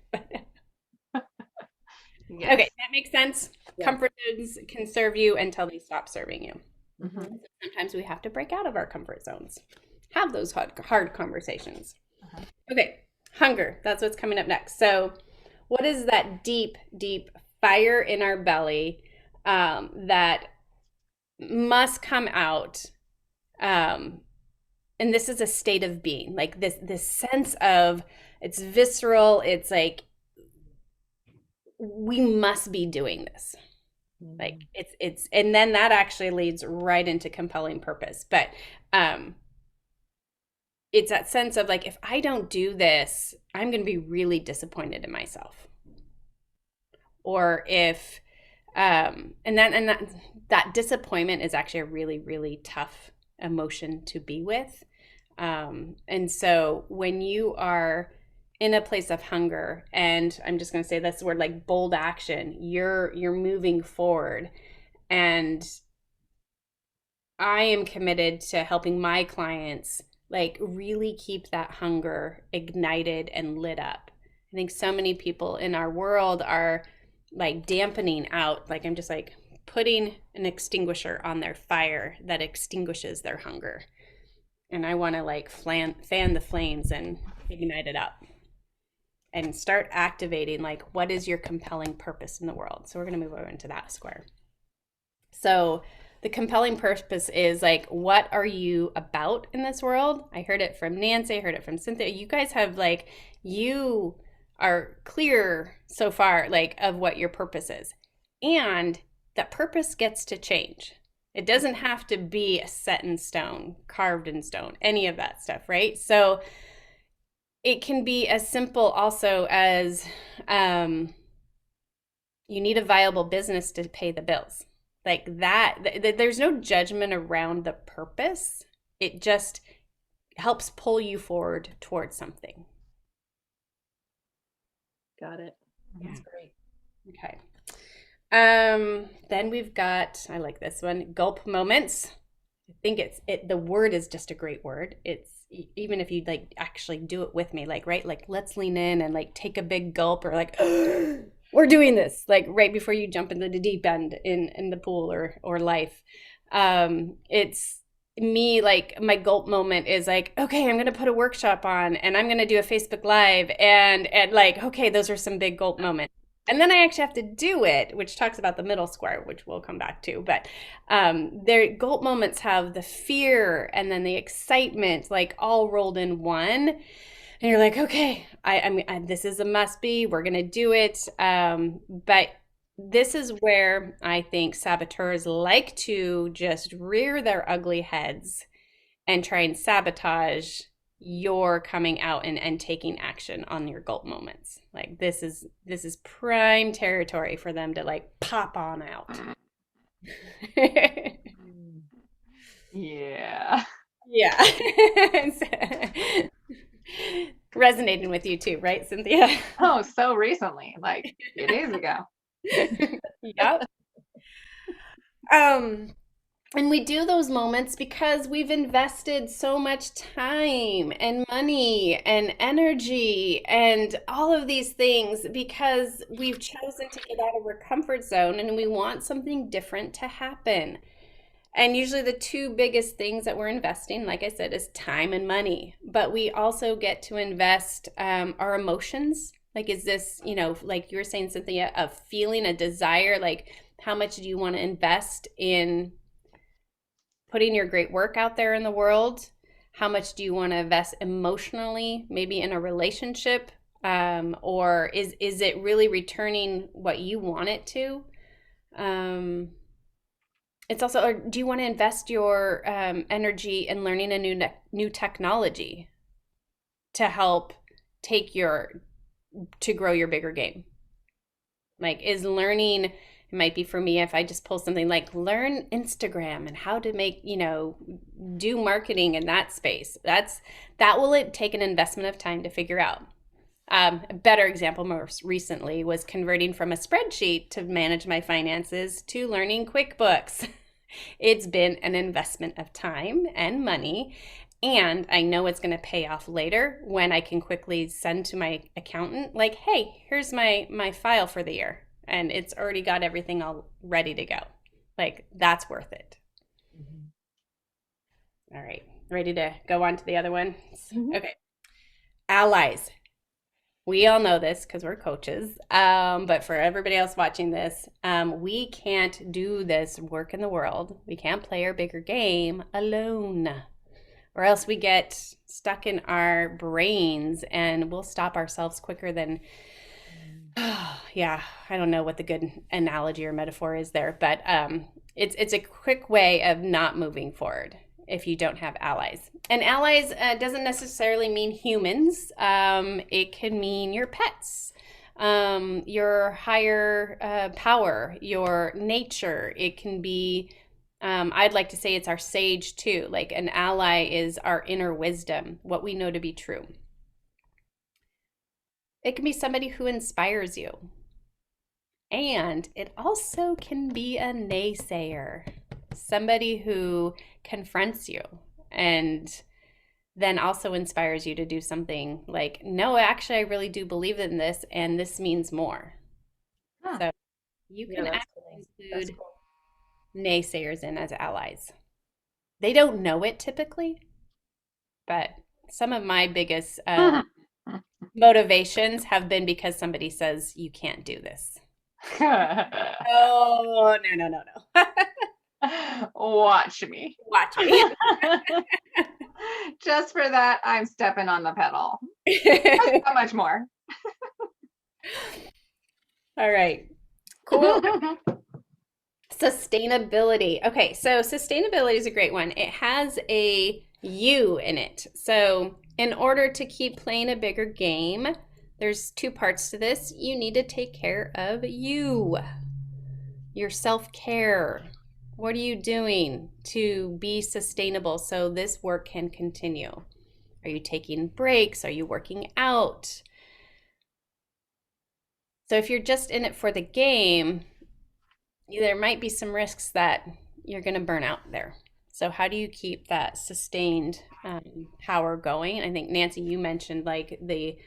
Yes. Okay, that makes sense. Yeah. Comfort zones can serve you until they stop serving you. Mm-hmm. Sometimes we have to break out of our comfort zones, have those hard conversations. Okay, hunger. That's what's coming up next. So what is that deep, deep fire in our belly that must come out? And this is a state of being, like this sense of, it's visceral. It's like, we must be doing this. Like it's and then that actually leads right into compelling purpose. But it's that sense of like, if I don't do this, I'm going to be really disappointed in myself. Or if and that disappointment is actually a really, really tough emotion to be with. And so when you are in a place of hunger, and I'm just going to say this word, like bold action, you're moving forward. And I am committed to helping my clients like really keep that hunger ignited and lit up. I think so many people in our world are like dampening out, like I'm just like putting an extinguisher on their fire that extinguishes their hunger. And I want to like fan the flames and ignite it up. And start activating, like, what is your compelling purpose in the world? So we're going to move over into that square. So the compelling purpose is like, what are you about in this world? I heard it from Nancy. I heard it from Cynthia. You guys have like, you are clear so far, like, of what your purpose is. And that purpose gets to change. It doesn't have to be set in stone, carved in stone, any of that stuff, right? So it can be as simple also as you need a viable business to pay the bills. Like that, there's no judgment around the purpose. It just helps pull you forward towards something. Got it. Yeah. That's great. Okay. Then we've got, I like this one, gulp moments. I think the word is just a great word. It's even if you like actually do it with me, like, right? Like, let's lean in and like take a big gulp, or like, we're doing this, like right before you jump into the deep end in the pool or life. It's me, like my gulp moment is like, okay, I'm gonna put a workshop on and I'm gonna do a Facebook Live, and like, okay, those are some big gulp moments. And then I actually have to do it, which talks about the middle square, which we'll come back to. But their gulp moments have the fear and then the excitement, like all rolled in one. And you're like, okay, this is a must be. We're gonna do it. But this is where I think saboteurs like to just rear their ugly heads and try and sabotage your coming out and taking action on your gulp moments. Like this is prime territory for them to like pop on out. Yeah. Yeah. Resonating with you too, right, Cynthia? Oh, so recently, like a few days ago. Yep. And we do those moments because we've invested so much time and money and energy and all of these things because we've chosen to get out of our comfort zone and we want something different to happen. And usually the two biggest things that we're investing, like I said, is time and money. But we also get to invest our emotions. Like, is this, like you were saying, Cynthia, a feeling, a desire? Like, how much do you want to invest in putting your great work out there in the world? How much do you want to invest emotionally, maybe in a relationship? Or is it really returning what you want it to? It's also, or do you want to invest your energy in learning a new technology to help to grow your bigger game? Like, is learning, it might be for me if I just pull something like learn Instagram and how to make, do marketing in that space. That will take an investment of time to figure out. A better example most recently was converting from a spreadsheet to manage my finances to learning QuickBooks. It's been an investment of time and money, and I know it's going to pay off later when I can quickly send to my accountant, like, hey, here's my file for the year, and it's already got everything all ready to go. Like, that's worth it. All right, ready to go on to the other one? Okay. Allies. We all know this because we're coaches, but for everybody else watching this, we can't do this work in the world. We can't play our bigger game alone, or else we get stuck in our brains and we'll stop ourselves quicker than, yeah, I don't know what the good analogy or metaphor is there, but it's a quick way of not moving forward if you don't have allies. And allies doesn't necessarily mean humans. It can mean your pets, your higher power, your nature. It can be, I'd like to say it's our sage too. Like, an ally is our inner wisdom, what we know to be true. It can be somebody who inspires you. And it also can be a naysayer, somebody who confronts you and then also inspires you to do something like, no, actually, I really do believe in this, and this means more. Huh. So you can actually include naysayers in as allies. They don't know it typically, but some of my biggest motivations have been because somebody says, you can't do this. Oh, no. Watch me. Watch me. Just for that, I'm stepping on the pedal. How much more? All right. Cool. Sustainability. Okay, so sustainability is a great one. It has a you in it. So in order to keep playing a bigger game, there's two parts to this. You need to take care of you, your self-care. What are you doing to be sustainable so this work can continue? Are you taking breaks? Are you working out? So if you're just in it for the game, there might be some risks that you're going to burn out there. So how do you keep that sustained power going? I think Nancy, you mentioned like the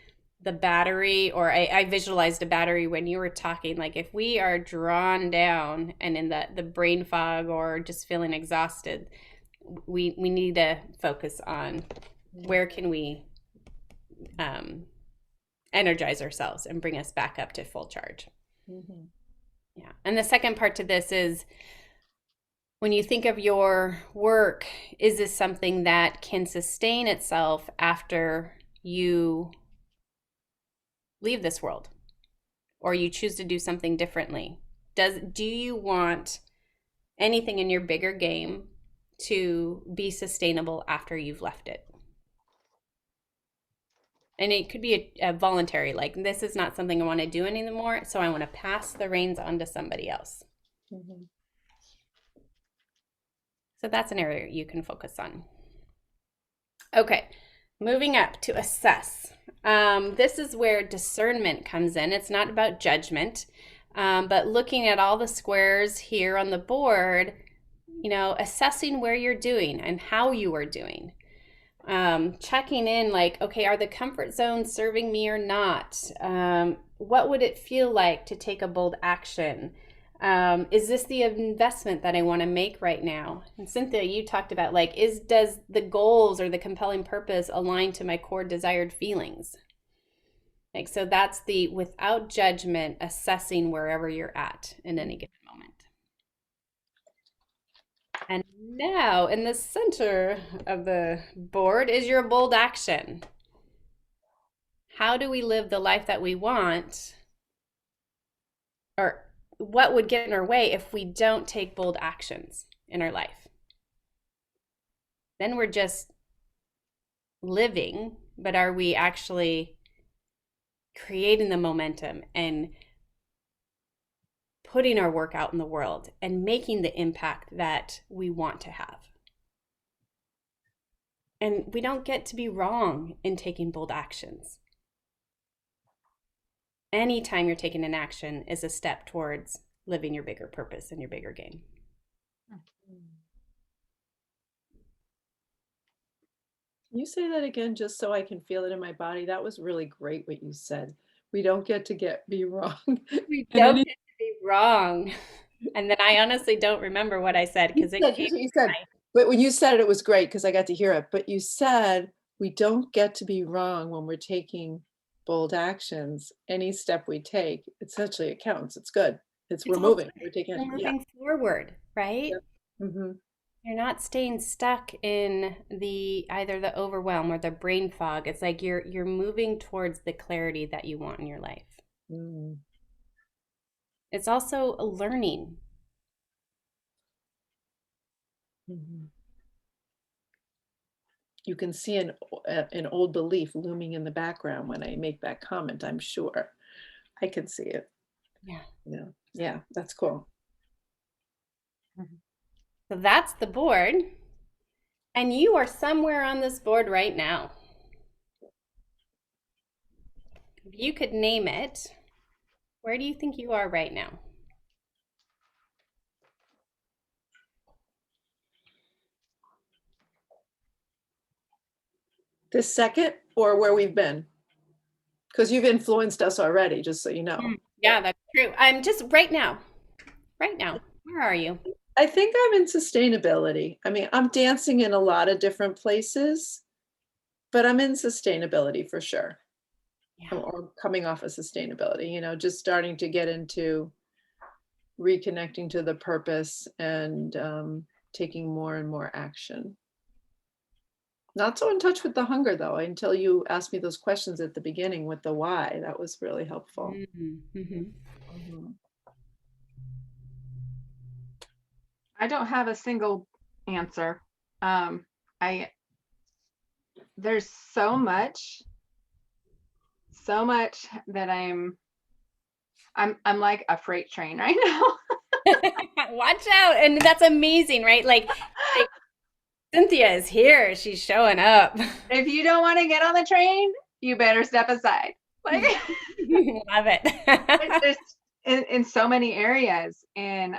battery, or I visualized a battery when you were talking. Like if we are drawn down and in the brain fog or just feeling exhausted, we need to focus on where can we um, energize ourselves and bring us back up to full charge. Mm-hmm. Yeah. And the second part to this is when you think of your work, is this something that can sustain itself after you leave this world or you choose to do something differently? Do you want anything in your bigger game to be sustainable after you've left it? And it could be a voluntary, like this is not something I want to do anymore, so I want to pass the reins on to somebody else. Mm-hmm. So that's an area you can focus on. Okay, moving up to assess. This is where discernment comes in. It's not about judgment, but looking at all the squares here on the board, assessing where you're doing and how you are doing. Checking in like, okay, are the comfort zones serving me or not? What would it feel like to take a bold action? Is this the investment that I want to make right now? And Cynthia, you talked about like, does the goals or the compelling purpose align to my core desired feelings? Like, so that's the without judgment assessing wherever you're at in any given moment. And now in the center of the board is your bold action. How do we live the life that we want? Or what would get in our way if we don't take bold actions in our life? Then we're just living, but are we actually creating the momentum and putting our work out in the world and making the impact that we want to have? And we don't get to be wrong in taking bold actions. Anytime you're taking an action is a step towards living your bigger purpose and your bigger game. Can you say that again, just so I can feel it in my body? That was really great what you said. We don't get to be wrong. We And don't get to be wrong. And then I honestly don't remember what I said because it came. Here's what you said. But when you said it, it was great because I got to hear it. But you said we don't get to be wrong when we're taking bold actions. Any step we take, essentially it counts. It's good. We're moving. We're taking We're action. Yeah. moving forward, right? Yep. Mm-hmm. You're not staying stuck in either the overwhelm or the brain fog. It's like you're moving towards the clarity that you want in your life. Mm-hmm. It's also a learning. Mm-hmm. You can see an old belief looming in the background when I make that comment, I'm sure. I can see it. Yeah. Yeah, that's cool. So that's the board. And you are somewhere on this board right now. If you could name it, where do you think you are right now? This second, or where we've been? Because you've influenced us already, just so you know. Yeah, that's true. I'm just right now. Right now. Where are you? I think I'm in sustainability. I mean, I'm dancing in a lot of different places, but I'm in sustainability for sure. Yeah. Or coming off of sustainability, just starting to get into reconnecting to the purpose and taking more and more action. Not so in touch with the hunger though, until you asked me those questions at the beginning with the why. That was really helpful. Mm-hmm. Mm-hmm. I don't have a single answer. There's so much that I'm like a freight train right now. Watch out. And that's amazing, right? Like Cynthia is here. She's showing up. If you don't want to get on the train, you better step aside. Like Love it. there's in so many areas. And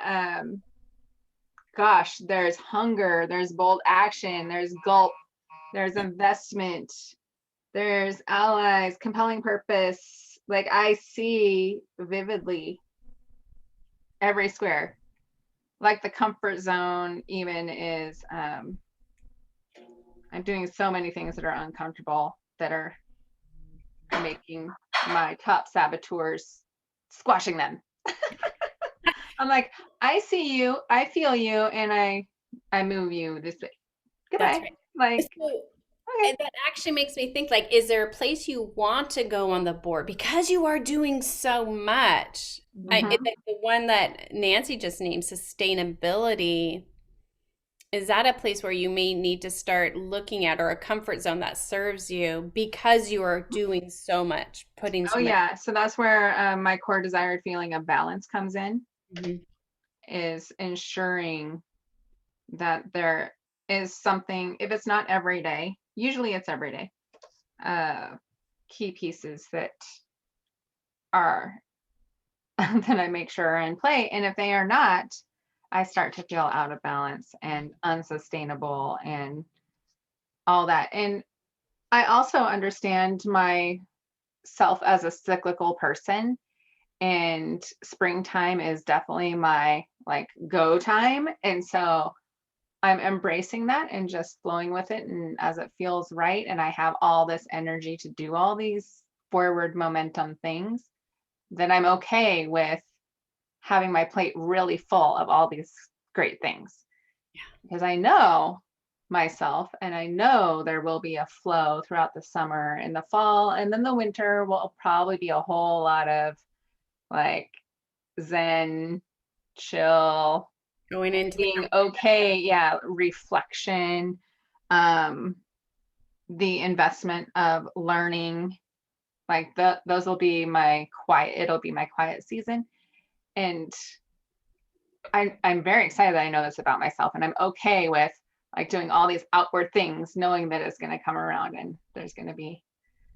gosh, there's hunger, there's bold action, there's gulp, there's investment, there's allies, compelling purpose. Like I see vividly every square. Like the comfort zone even is I'm doing so many things that are uncomfortable that are making my top saboteurs, squashing them. I'm like, I see you, I feel you, and I move you this way. That's Goodbye. right. Like, So, okay. and that actually makes me think like, is there a place you want to go on the board because you are doing so much? Mhm. The one that Nancy just named, sustainability, is that a place where you may need to start looking at or a comfort zone that serves you because you are doing so much, putting Oh so much? yeah. So that's where my core desired feeling of balance comes in, Mhm. is ensuring that there is something, if it's not every day, usually it's every day, uh, key pieces that are that I make sure are in play. And if they are not, I start to feel out of balance and unsustainable and all that. And I also understand myself as a cyclical person, and springtime is definitely my like go time. And so I'm embracing that and just flowing with it. And as it feels right, and I have all this energy to do all these forward momentum things, then I'm okay with having my plate really full of all these great things, because I know myself and I know there will be a flow throughout the summer and the fall, and then the winter will probably be a whole lot of like zen, chill, Going into the being comfort. okay, yeah, reflection, um the investment of learning, like those will be my quiet, it'll be my quiet season. And I'm very excited that I know this about myself, and I'm okay with like doing all these outward things, knowing that it's going to come around and there's going to be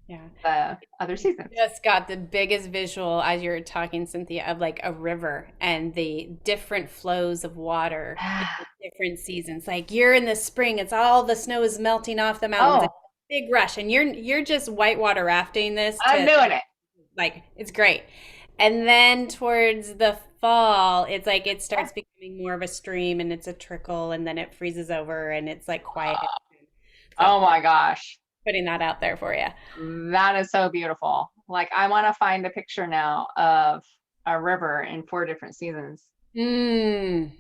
Yeah. the other I seasons. just got the biggest visual as you were talking, Cynthia, of like a river and the different flows of water in the different seasons. Like you're in the spring, it's all the snow is melting off the mountains. Oh, It's a big rush, and you're just whitewater rafting this I'm to doing it. like it's great. And then towards the fall, it's like it starts becoming more of a stream and it's a trickle, and then it freezes over and it's like quiet. So Oh my gosh, putting that out there for you. that is so beautiful. Like I want to find a picture now of a river in 4 different seasons. Mm.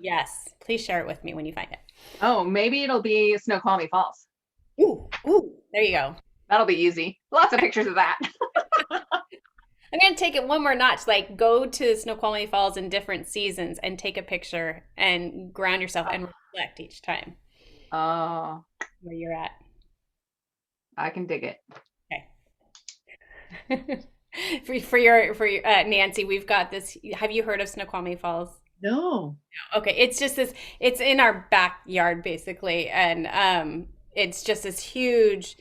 Yes, please share it with me when you find it. Oh, maybe it'll be Snoqualmie Falls. Ooh, there you go. That'll be easy. Lots of pictures of that. I'm gonna take it one more notch. Like, go to Snoqualmie Falls in different seasons and take a picture and ground yourself and reflect each time Oh, where you're at. I can dig it. Okay. For your Nancy, we've got this. Have you heard of Snoqualmie Falls? No. Okay, it's just this. It's in our backyard basically, and it's just this huge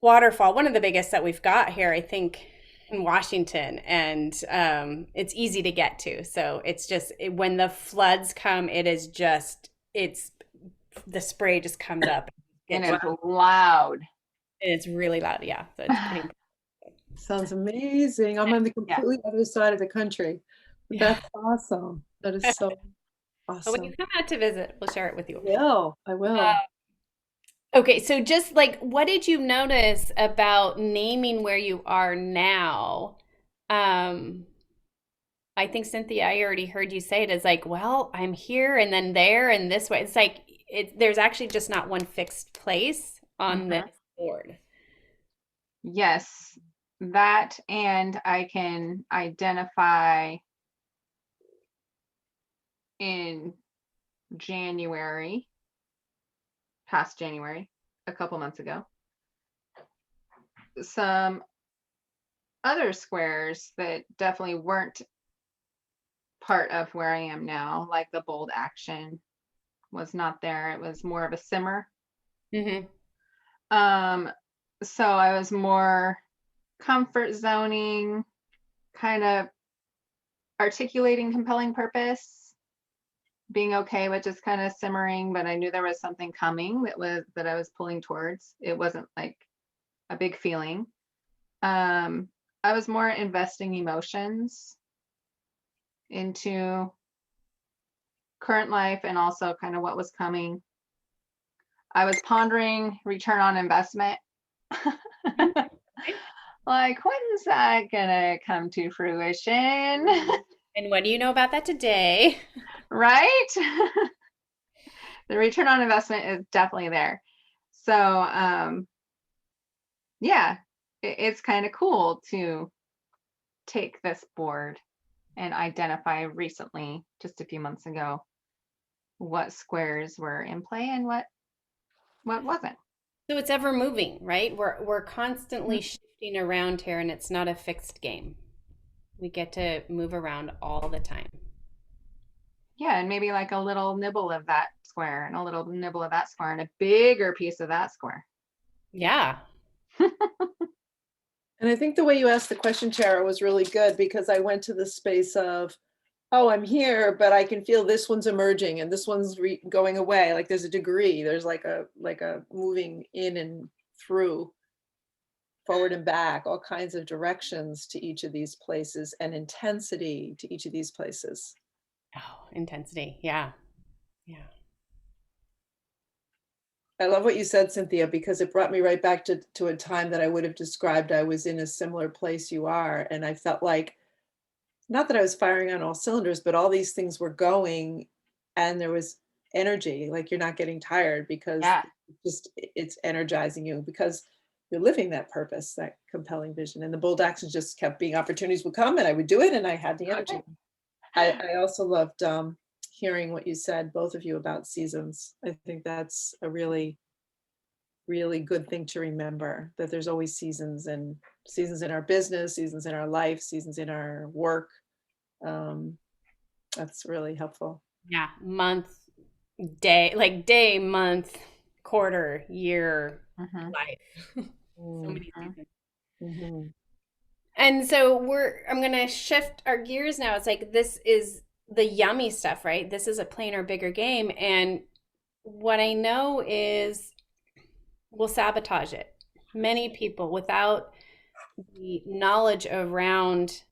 waterfall, one of the biggest that we've got here, I think, in Washington, and it's easy to get to. So it's just when the floods come, it is just it's the spray just comes up. And It's it's loud. it's really loud, yeah. So it's pretty. Sounds amazing. I'm on the Yeah. completely other side of the country. But Yeah. that's awesome. That is so But when you awesome. come out to visit, we'll share it with you. I will. Okay, so just like what did you notice about naming where you are now? Um, I think Cynthia, I already heard you say it as like, well, I'm here and then there and this way. It's like there's actually just not one fixed place on this Mhm. board. Yes, that, and I can identify in January, past January, a couple months ago, some other squares that definitely weren't part of where I am now. Like the bold action was not there. It was more of a simmer. Mm-hmm. Um, so I was more comfort zoning, kind of articulating compelling purpose, being okay with just kind of simmering, but I knew there was something coming that I was pulling towards. It wasn't like a big feeling. I was more investing emotions into current life and also kind of what was coming. I was pondering return on investment. Like, when's that gonna come to fruition? And what do you know about that today? Right? The return on investment is definitely there. So, yeah, it's kind of cool to take this board and identify recently, just a few months ago, what squares were in play and what wasn't. So it's ever moving, right? We're constantly shifting around here and it's not a fixed game. We get to move around all the time. Yeah, and maybe like a little nibble of that square and a little nibble of that square and a bigger piece of that square. Yeah. And I think the way you asked the question, Tara, was really good because I went to the space of, oh, I'm here, but I can feel this one's emerging and this one's going away. Like there's a degree, there's like a moving in and through, forward and back, all kinds of directions to each of these places and intensity to each of these places. Oh, intensity. Yeah. Yeah. I love what you said, Cynthia, because it brought me right back to a time that I would have described I was in a similar place you are. And I felt like, not that I was firing on all cylinders, but all these things were going and there was energy, like you're not getting tired because Yeah. it's energizing you because you're living that purpose, that compelling vision. And the bold actions just kept being opportunities would come and I would do it and I had the energy. I also loved hearing what you said, both of you, about seasons. I think that's a really, really good thing to remember, that there's always seasons, and seasons in our business, seasons in our life, seasons in our work. That's really helpful. Yeah. Month, day, like day, month, quarter, year, Mm-hmm. life. So many Mm-hmm. seasons. Mm-hmm. And so I'm gonna shift our gears now. It's like this is the yummy stuff, right? This is a plainer, bigger game. And what I know is we'll sabotage it. Many people without the knowledge around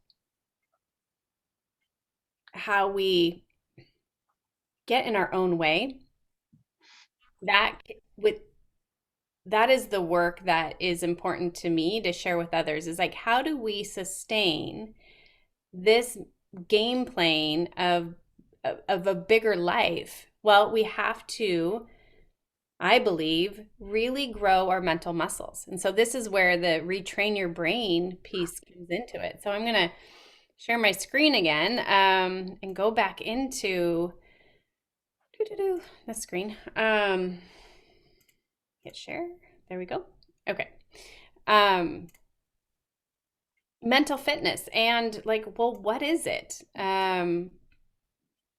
how we get in our own way, that with that is the work that is important to me to share with others, is like, how do we sustain this game playing of a bigger life? Well, we have to, I believe, really grow our mental muscles. And so this is where the retrain your brain piece comes into it. So I'm going to share my screen again, and go back into the screen. Hit share. There we go. Okay. Mental fitness, and like, well, what is it?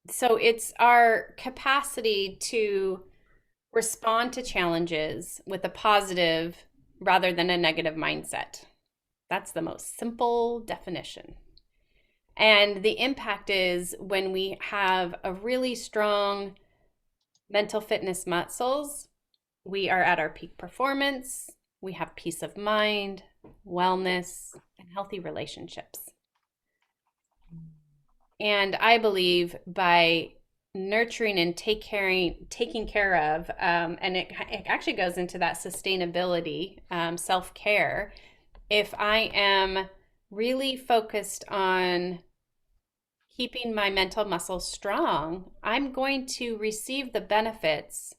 So it's our capacity to respond to challenges with a positive rather than a negative mindset. That's the most simple definition. And the impact is when we have a really strong mental fitness muscles, we are at our peak performance, we have peace of mind, wellness, and healthy relationships. And I believe by nurturing and taking care of, and it actually goes into that sustainability, self-care. If I am really focused on keeping my mental muscles strong, I'm going to receive the benefits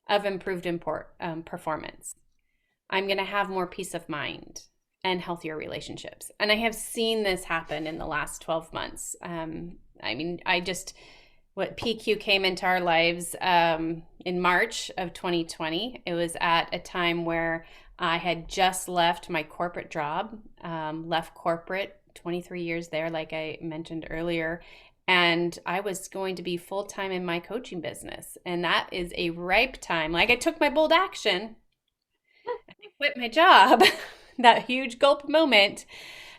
of improved performance. I'm going to have more peace of mind and healthier relationships. And I have seen this happen in the last 12 months. I mean, what PQ came into our lives in March of 2020. It was at a time where I had just left my corporate job, left corporate, 23 years there, like I mentioned earlier. and I was going to be full time in my coaching business. And that is a ripe time. Like I took my bold action, I quit my job, that huge gulp moment,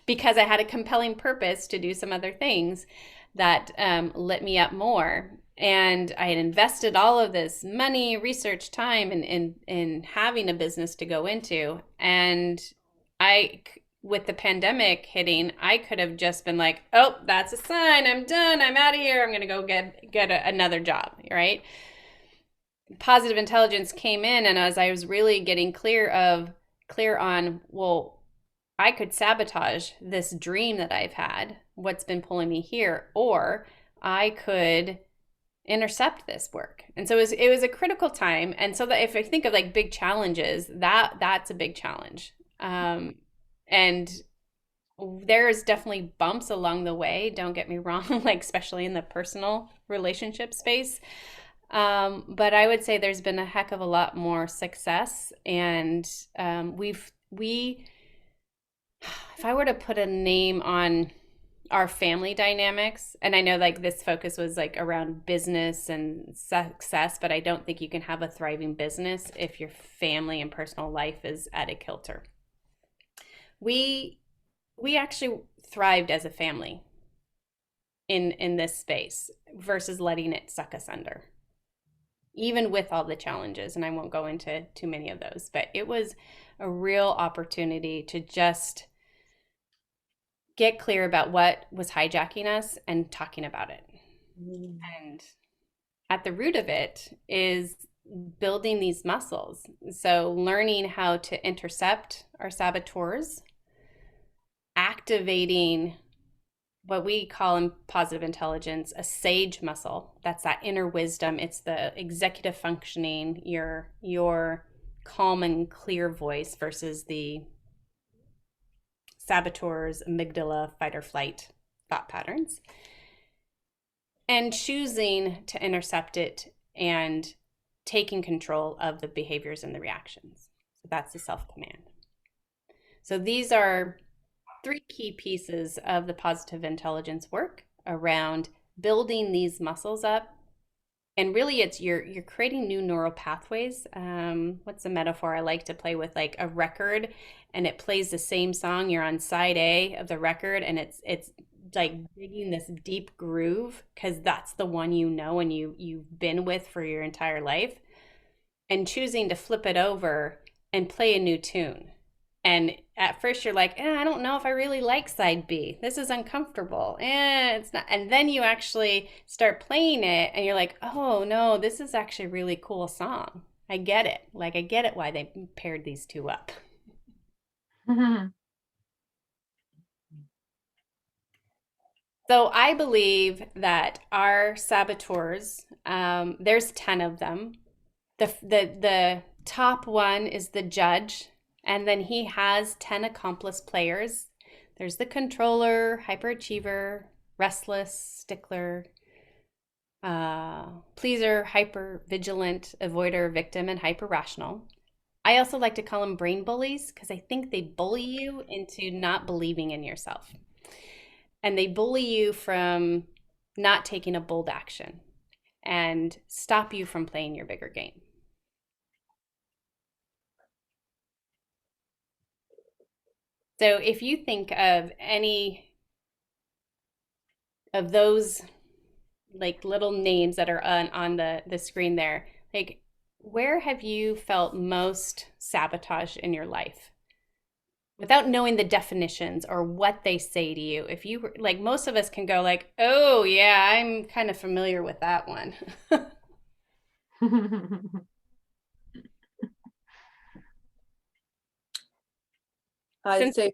because I had a compelling purpose to do some other things that lit me up more. And I had invested all of this money, research, time in having a business to go into. And I, with the pandemic hitting, I could have just been like, oh, that's a sign. I'm done. I'm out of here. I'm going to go get another job, right? Positive intelligence came in, and as I was really getting clear on, well, I could sabotage this dream that I've had, what's been pulling me here, or I could intercept this work. And so it was a critical time. And so that if I think of like big challenges, that's a big challenge. And there's definitely bumps along the way, don't get me wrong, like especially in the personal relationship space. But I would say there's been a heck of a lot more success, and we if I were to put a name on our family dynamics, and I know like this focus was like around business and success, but I don't think you can have a thriving business if your family and personal life is at a kilter. We actually thrived as a family in this space versus letting it suck us under, even with all the challenges. And I won't go into too many of those, but it was a real opportunity to just get clear about what was hijacking us and talking about it. And at the root of it is building these muscles. So learning how to intercept our saboteurs, activating what we call in positive intelligence a sage muscle. That's that inner wisdom. It's the executive functioning, your calm and clear voice versus the saboteurs, amygdala, fight or flight thought patterns, and choosing to intercept it and taking control of the behaviors and the reactions. So that's the self-command. So these are 3 key pieces of the positive intelligence work around building these muscles up. And really it's you're creating new neural pathways. What's the metaphor I like to play with? Like a record, and it plays the same song. You're on side A of the record, and it's like digging this deep groove because that's the one you know and you've been with for your entire life, and choosing to flip it over and play a new tune. And at first you're like, I don't know if I really like side B. This is uncomfortable. It's not. And then you actually start playing it and you're like, oh no, this is actually a really cool song. I get it. Like I get it why they paired these two up. So I believe that our saboteurs, there's 10 of them. The top one is the judge. And then he has 10 accomplice players. There's the controller, hyperachiever, restless, stickler, pleaser, hyper vigilant, avoider, victim, and hyper rational. I also like to call them brain bullies because I think they bully you into not believing in yourself. And they bully you from not taking a bold action and stop you from playing your bigger game. So if you think of any of those like little names that are on the screen there, like where have you felt most sabotage in your life without knowing the definitions or what they say to you? If you were like, most of us can go like, oh yeah, I'm kind of familiar with that one. I'd Since say,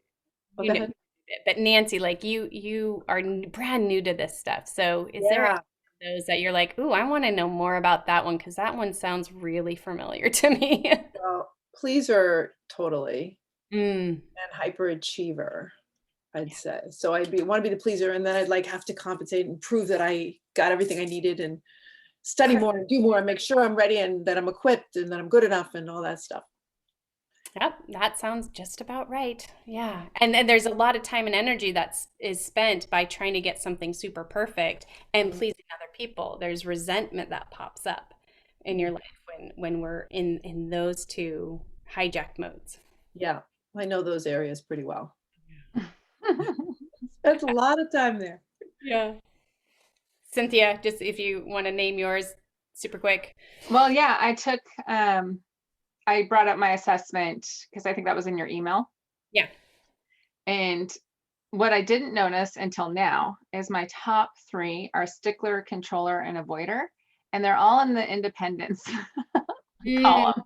you know it, but Nancy, like you are brand new to this stuff. So is there yeah. those that you're like, ooh, I want to know more about that one because that one sounds really familiar to me. Well, pleaser, totally, Mm. and hyperachiever, I'd say. So want to be the pleaser, and then I'd like have to compensate and prove that I got everything I needed and study more and do more and make sure I'm ready and that I'm equipped and that I'm good enough and all that stuff. Yep, that sounds just about right. Yeah. And then there's a lot of time and energy is spent by trying to get something super perfect and pleasing other people. There's resentment that pops up in your life when we're in those two hijacked modes. Yeah, I know those areas pretty well. Spent a lot of time there. Yeah. Cynthia, just if you want to name yours super quick. Well, yeah, I brought up my assessment because I think that was in your email. Yeah. And what I didn't notice until now is my top three are stickler, controller, and avoider. And they're all in the independence Mm, column.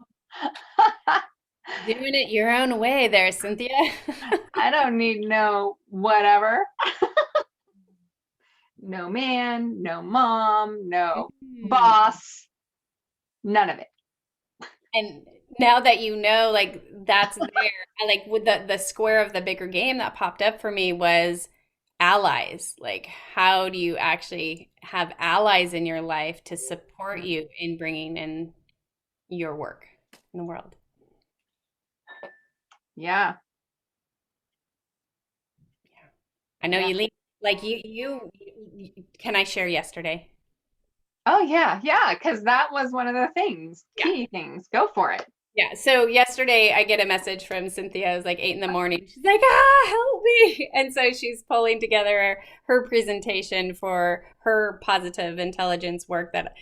doing it your own way there, Cynthia. I don't need no whatever. No man, no mom, no Mm. boss, none of it. And now that you know, like that's there, I like with the square of the bigger game that popped up for me was allies. Like, how do you actually have allies in your life to support you in bringing in your work in the world? Yeah. I know Yeah. you lean like can I share yesterday? Oh, yeah. Yeah. Because that was one of the things, Yeah. key things. Go for it. Yeah. So yesterday I get a message from Cynthia. It was like 8 in the morning. She's like, help me. And so she's pulling together her presentation for her positive intelligence work that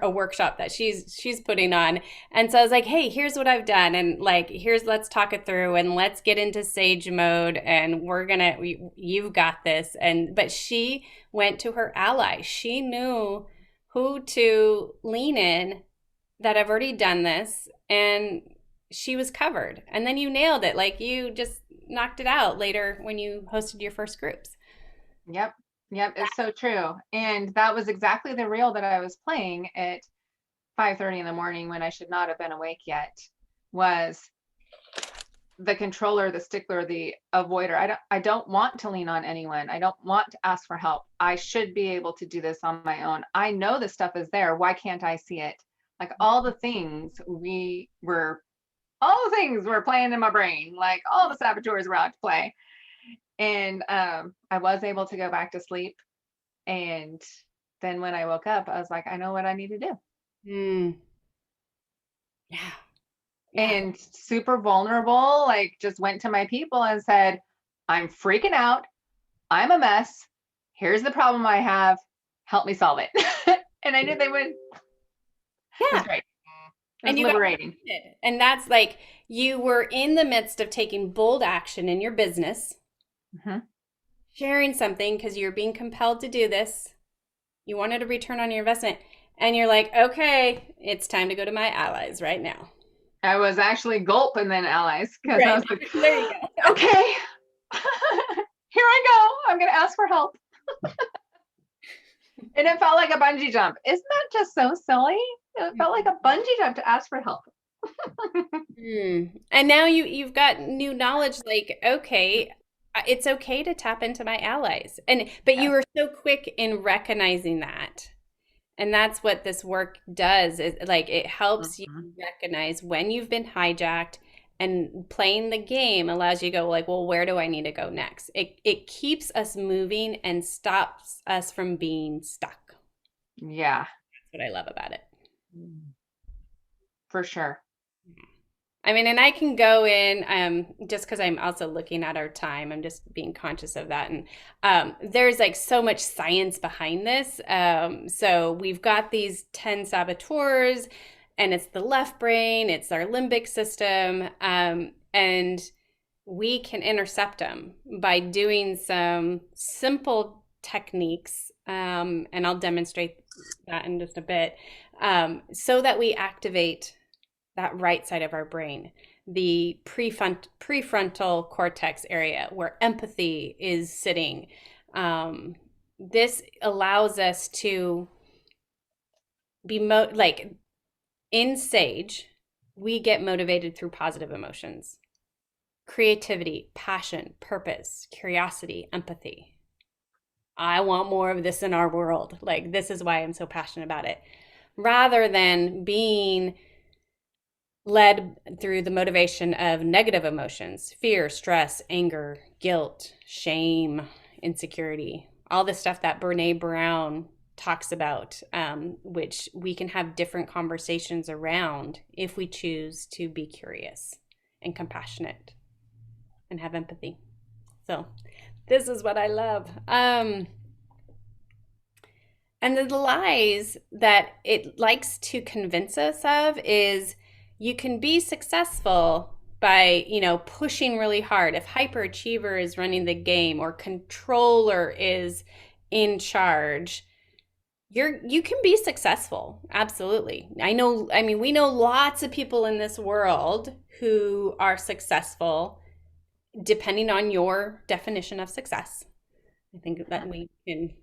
a workshop that she's putting on. And so I was like, hey, here's what I've done. And like, let's talk it through and let's get into sage mode and you've got this. But she went to her ally. She knew who to lean in that have already done this, and she was covered. And then you nailed it. Like you just knocked it out later when you hosted your first groups. Yep. Yep. It's so true. And that was exactly the reel that I was playing at 5:30 in the morning when I should not have been awake yet was the controller, the stickler, the avoider. I don't want to lean on anyone. I don't want to ask for help. I should be able to do this on my own. I know this stuff is there. Why can't I see it? Like all the things were playing in my brain, like all the saboteurs were out to play. And I was able to go back to sleep. And then when I woke up, I was like, I know what I need to do. Mm. Yeah. Yeah. And super vulnerable, like just went to my people and said, I'm freaking out. I'm a mess. Here's the problem I have. Help me solve it. And I knew they would. It was Yeah. great. It was And you got liberating. it. And that's like you were in the midst of taking bold action in your business, Mhm. sharing something because you're being compelled to do this. You wanted a return on your investment. And you're like, okay, it's time to go to my allies right now. I was actually gulp and then allies because I Right. was like, There you go. okay, here I go. I'm going to ask for help. And it felt like a bungee jump. Isn't that just so silly? It felt like a bungee jump to ask for help. And now you've got new knowledge like, okay, it's okay to tap into my allies. But you Yes. were so quick in recognizing that. And that's what this work does is like it helps you Mhm. recognize when you've been hijacked and playing the game allows you to go like, well, where do I need to go next? It keeps us moving and stops us from being stuck. Yeah, That's what I love about it. for sure. I mean, and I can go in just because I'm also looking at our time. I'm just being conscious of that. And there's like so much science behind this. So we've got these 10 saboteurs, and it's the left brain, it's our limbic system. And we can intercept them by doing some simple techniques. And I'll demonstrate that in just a bit so that we activate that right side of our brain, the prefrontal cortex area where empathy is sitting. This allows us to be like in Sage, we get motivated through positive emotions, creativity, passion, purpose, curiosity, empathy. I want more of this in our world. Like, this is why I'm so passionate about it. Rather than being led through the motivation of negative emotions, fear, stress, anger, guilt, shame, insecurity, all the stuff that Brene Brown talks about, which we can have different conversations around if we choose to be curious and compassionate and have empathy. So, this is what I love. And the lies that it likes to convince us of is you can be successful by, pushing really hard. If hyperachiever is running the game or controller is in charge, you can be successful. Absolutely. We know lots of people in this world who are successful depending on your definition of success. I think that we can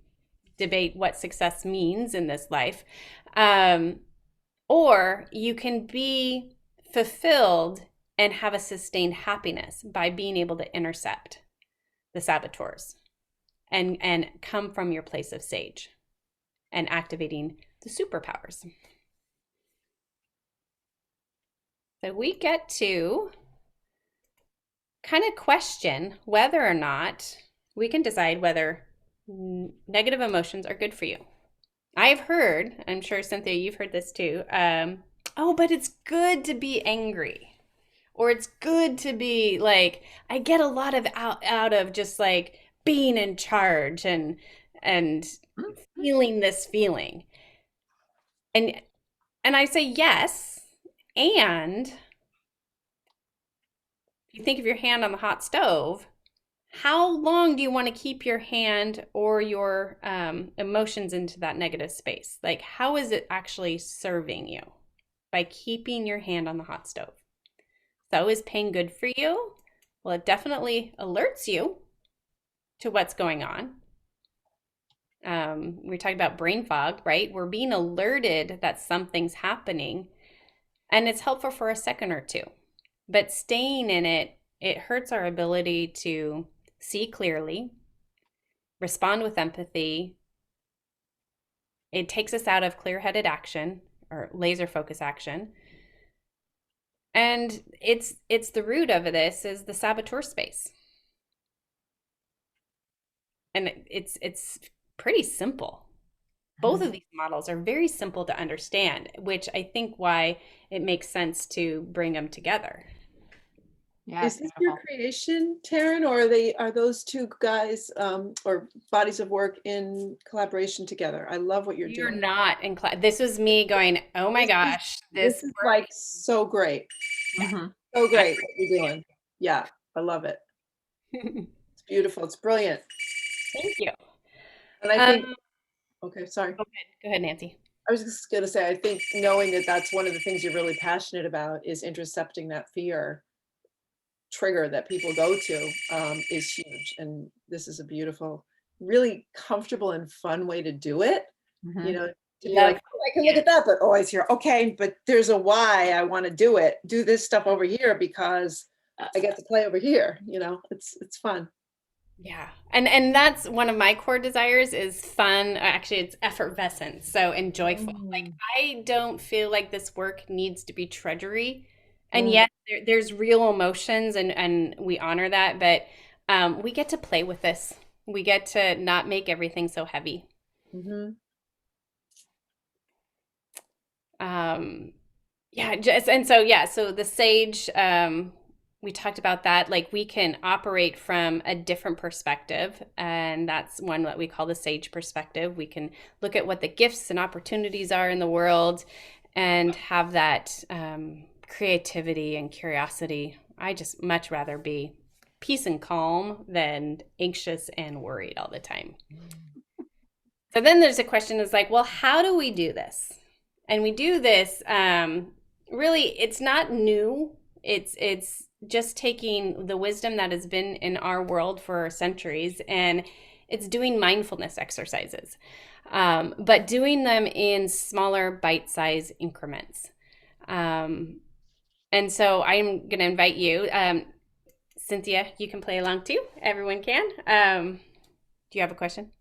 debate what success means in this life. Or you can be fulfilled and have a sustained happiness by being able to intercept the saboteurs and come from your place of sage and activating the superpowers. So we get to kind of question whether or not we can decide whether negative emotions are good for you. I've heard, I'm sure Cynthia, you've heard this too. Oh, but it's good to be angry, or it's good to be like, I get a lot of out of just like being in charge and feeling this feeling. And I say yes, and you think of your hand on the hot stove, how long do you want to keep your hand or your emotions into that negative space? Like, how is it actually serving you by keeping your hand on the hot stove? So, is pain good for you? Well, it definitely alerts you to what's going on. We talked about brain fog, right? We're being alerted that something's happening, and it's helpful for a second or two. But staying in it, it hurts our ability to see clearly, respond with empathy. It takes us out of clear-headed action or laser focus action. And it's the root of this is the saboteur space. And it's pretty simple. Both of these models are very simple to understand, which I think why it makes sense to bring them together. Yeah, Is this your creation, Taryn, or are those two guys or bodies of work in collaboration together? I love what you're You're doing. not in class. This was me going, oh my gosh, This this is work. like so great. Mhm. So great what you're doing. Yeah, I love it. Thank It's beautiful. It's brilliant. you. And I think, okay, sorry. Go ahead, Nancy. I was just going to say, I think knowing that that's one of the things you're really passionate about is intercepting that fear trigger that people go to is huge. And this is a beautiful, really comfortable and fun way to do it. Mhm. To be like, oh, I can look at that, but always here, okay, but there's a why I want to do it. Do this stuff over here because I get to play over here. It's fun. Yeah. And that's one of my core desires is fun. Actually, it's effervescent, so and joyful. Like I don't feel like this work needs to be drudgery. And yet there's real emotions and we honor that, but we get to play with this. We get to not make everything so heavy. Mm-hmm. Yeah, just and so yeah, so the sage we talked about that, like we can operate from a different perspective, and that's one that we call the sage perspective. We can look at what the gifts and opportunities are in the world and have that creativity and curiosity. I just much rather be peace and calm than anxious and worried all the time. So then there's a question is like, well, how do we do this? And we do this really, it's not new. It's just taking the wisdom that has been in our world for centuries, and it's doing mindfulness exercises, but doing them in smaller bite-sized increments. And so I'm going to invite you, Cynthia, you can play along too. Everyone can. Do you have a question?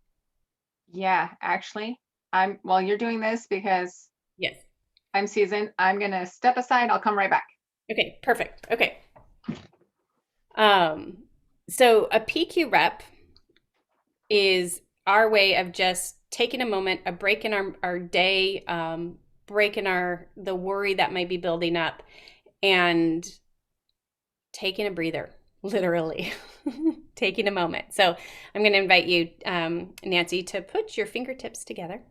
Yeah, actually, you're doing this because Yes. I'm Susan. I'm going to step aside. I'll come right back. Okay, perfect. Okay. Um, so a PQ rep is our way of just taking a moment, a break in our day, break in the worry that might be building up, and taking a breather, literally taking a moment. So I'm going to invite you, Nancy, to put your fingertips together.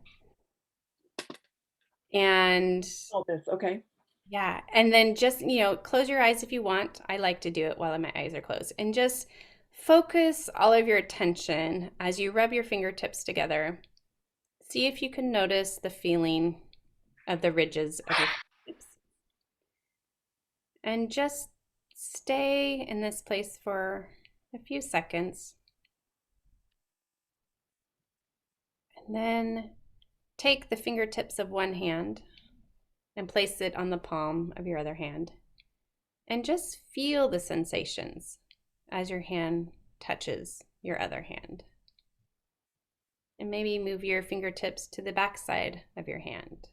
And All this, okay. yeah, and then just, close your eyes if you want. I like to do it while my eyes are closed. And just focus all of your attention as you rub your fingertips together. See if you can notice the feeling of the ridges of your fingertips. And just stay in this place for a few seconds. And then take the fingertips of one hand and place it on the palm of your other hand. And just feel the sensations as your hand touches your other hand. And maybe move your fingertips to the back side of your hand.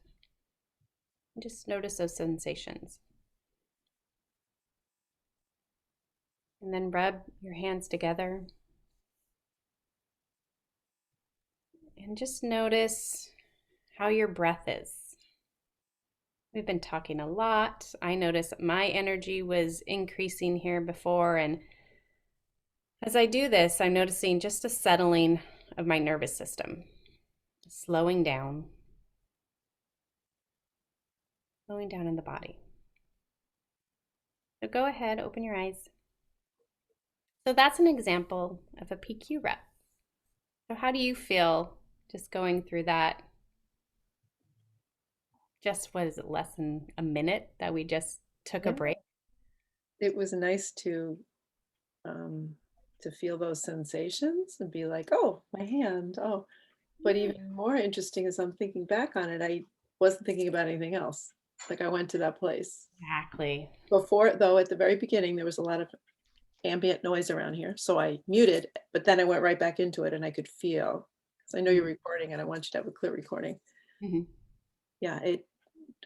And just notice those sensations. And then rub your hands together. And just notice how your breath is. We've been talking a lot. I noticed my energy was increasing here before, and as I do this, I'm noticing just a settling of my nervous system, slowing down in the body. So go ahead, open your eyes. So that's an example of a PQ rep. So how do you feel just going through that? Just, what is it, less than a minute that we just took a break? It was nice to feel those sensations and be like, oh, my hand. Oh, but Yeah. even more interesting is I'm thinking back on it, I wasn't thinking about anything else. Like I went to that place. Exactly. Before, though, at the very beginning, there was a lot of ambient noise around here. So I muted, but then I went right back into it and I could feel, because I know you're recording and I want you to have a clear recording. Mm-hmm. Yeah,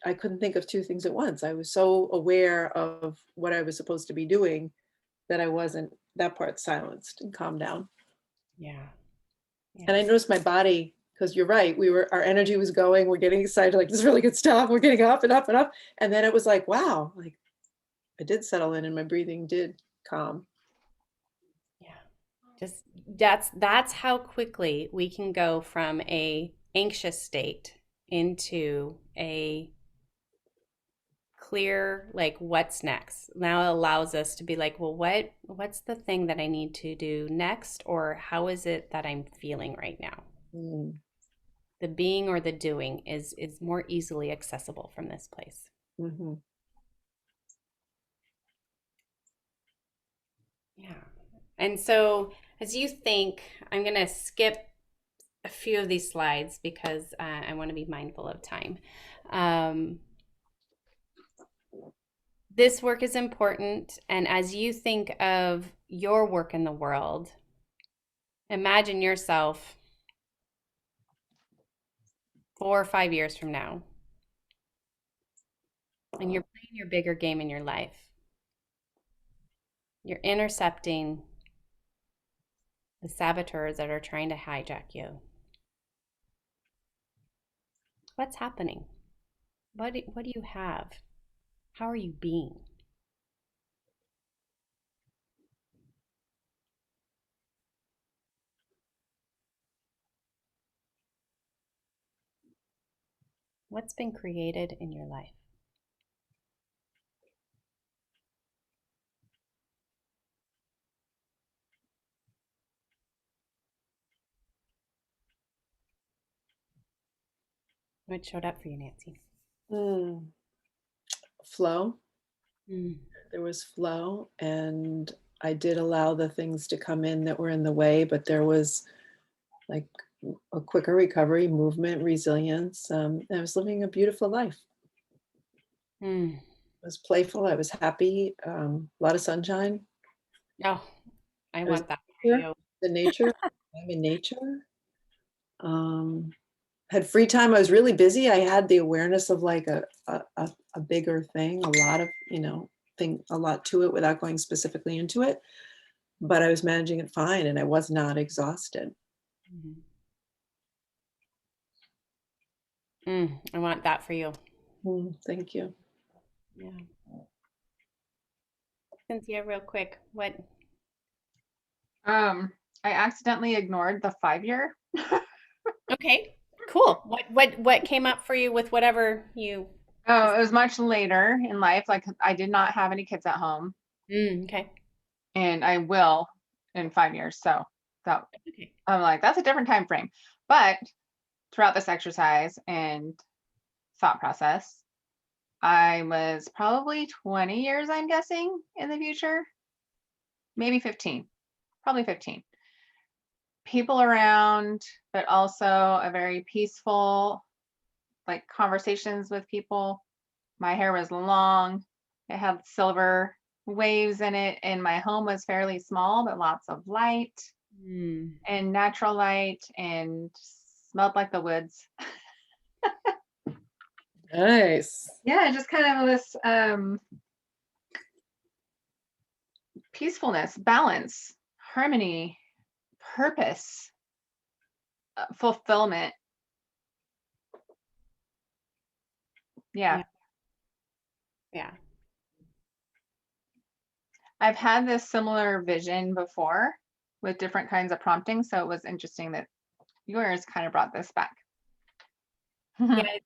I couldn't think of two things at once. I was so aware of what I was supposed to be doing that I wasn't, that part silenced and calmed down. Yeah. Yeah. And I noticed my body, because you're right, our energy was going, we're getting excited, like this is really good stuff. We're getting up and up and up. And then it was like, wow, like I did settle in and my breathing did calm. Yeah. Just that's how quickly we can go from a anxious state into a clear, like, what's next. Now it allows us to be like, well, what's the thing that I need to do next, or how is it that I'm feeling right now? Mm. The being or the doing is more easily accessible from this place. Mm-hmm. Yeah. And so as you think, I'm going to skip a few of these slides because I want to be mindful of time. This work is important. And as you think of your work in the world, imagine yourself 4 or 5 years from now, and you're playing your bigger game in your life. You're intercepting the saboteurs that are trying to hijack you. What's happening? What do you have? How are you being? What's been created in your life? What showed up for you, Nancy? Mm. Flow. Mm. There was flow, and I did allow the things to come in that were in the way, but there was like a quicker recovery, movement, resilience. I was living a beautiful life. Mm. I was playful. I was happy. A lot of sunshine. Oh, I There was want that for nature, you. the nature. I'm in nature. Um, had free time. I was really busy. I had the awareness of like a bigger thing, a lot of, a lot to it without going specifically into it. But I was managing it fine and I was not exhausted. I want that for you. Thank you. Yeah. Cynthia, real quick, what? I accidentally ignored the 5-year. Okay, cool. What came up for you with whatever you? Oh, it was much later in life. Like I did not have any kids at home, Okay. and I will in 5 years. So that Okay. I'm like, that's a different time frame. But throughout this exercise and thought process, I was probably 20 years, I'm guessing, in the future, maybe 15, probably 15. People around, but also a very peaceful, like conversations with people. My hair was long. It had silver waves in it, and my home was fairly small, but lots of light and natural light, and smelled like the woods. Nice. Yeah, just kind of this peacefulness, balance, harmony, purpose, fulfillment. Yeah. Yeah. Yeah. I've had this similar vision before with different kinds of prompting, so it was interesting that yours kind of brought this back. Yeah. Is it,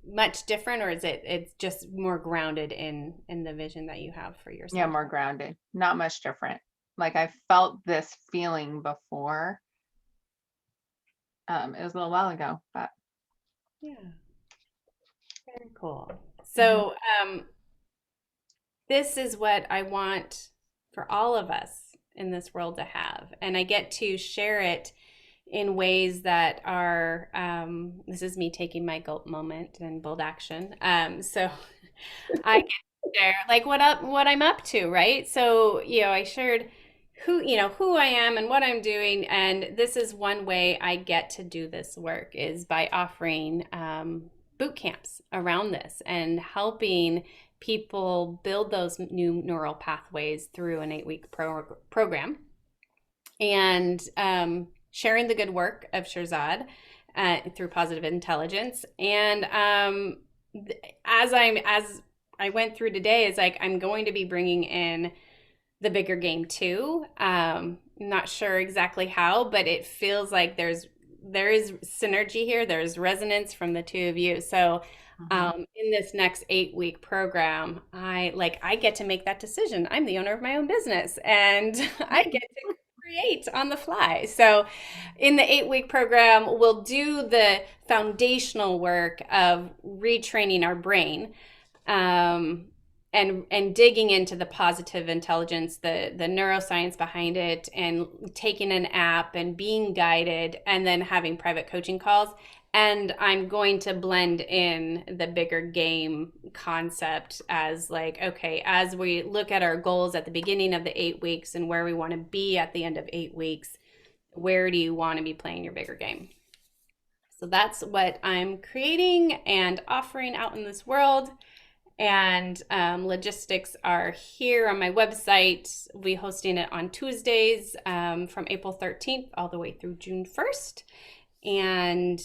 much different, or is it's just more grounded in the vision that you have for Yeah, yourself? more grounded, not much different. Like I felt this feeling before. It was a little while ago, but Yeah. Very cool. Mhm. So, this is what I want for all of us in this world to have. And I get to share it in ways that are, this is me taking my gulp moment and bold action. So I get to share like what I'm up to, right? So, I shared who I am and what I'm doing. And this is one way I get to do this work is by offering boot camps around this and helping people build those new neural pathways through an 8-week program and sharing the good work of Shirzad through positive intelligence. And as I went through today, it's like I'm going to be bringing in the bigger game too. Not sure exactly how, but it feels like there is synergy here. There's resonance from the two of you. So in this next 8-week program, I get to make that decision. I'm the owner of my own business and I get to create on the fly. So in the 8-week program, we'll do the foundational work of retraining our brain. And digging into the positive intelligence, the neuroscience behind it, and taking an app and being guided, and then having private coaching calls. And I'm going to blend in the bigger game concept as like, okay, as we look at our goals at the beginning of the 8 weeks and where we want to be at the end of 8 weeks, where do you want to be playing your bigger game? So that's what I'm creating and offering out in this world. And logistics are here on my website. We'll be hosting it on Tuesdays from April 13th all the way through June 1st. And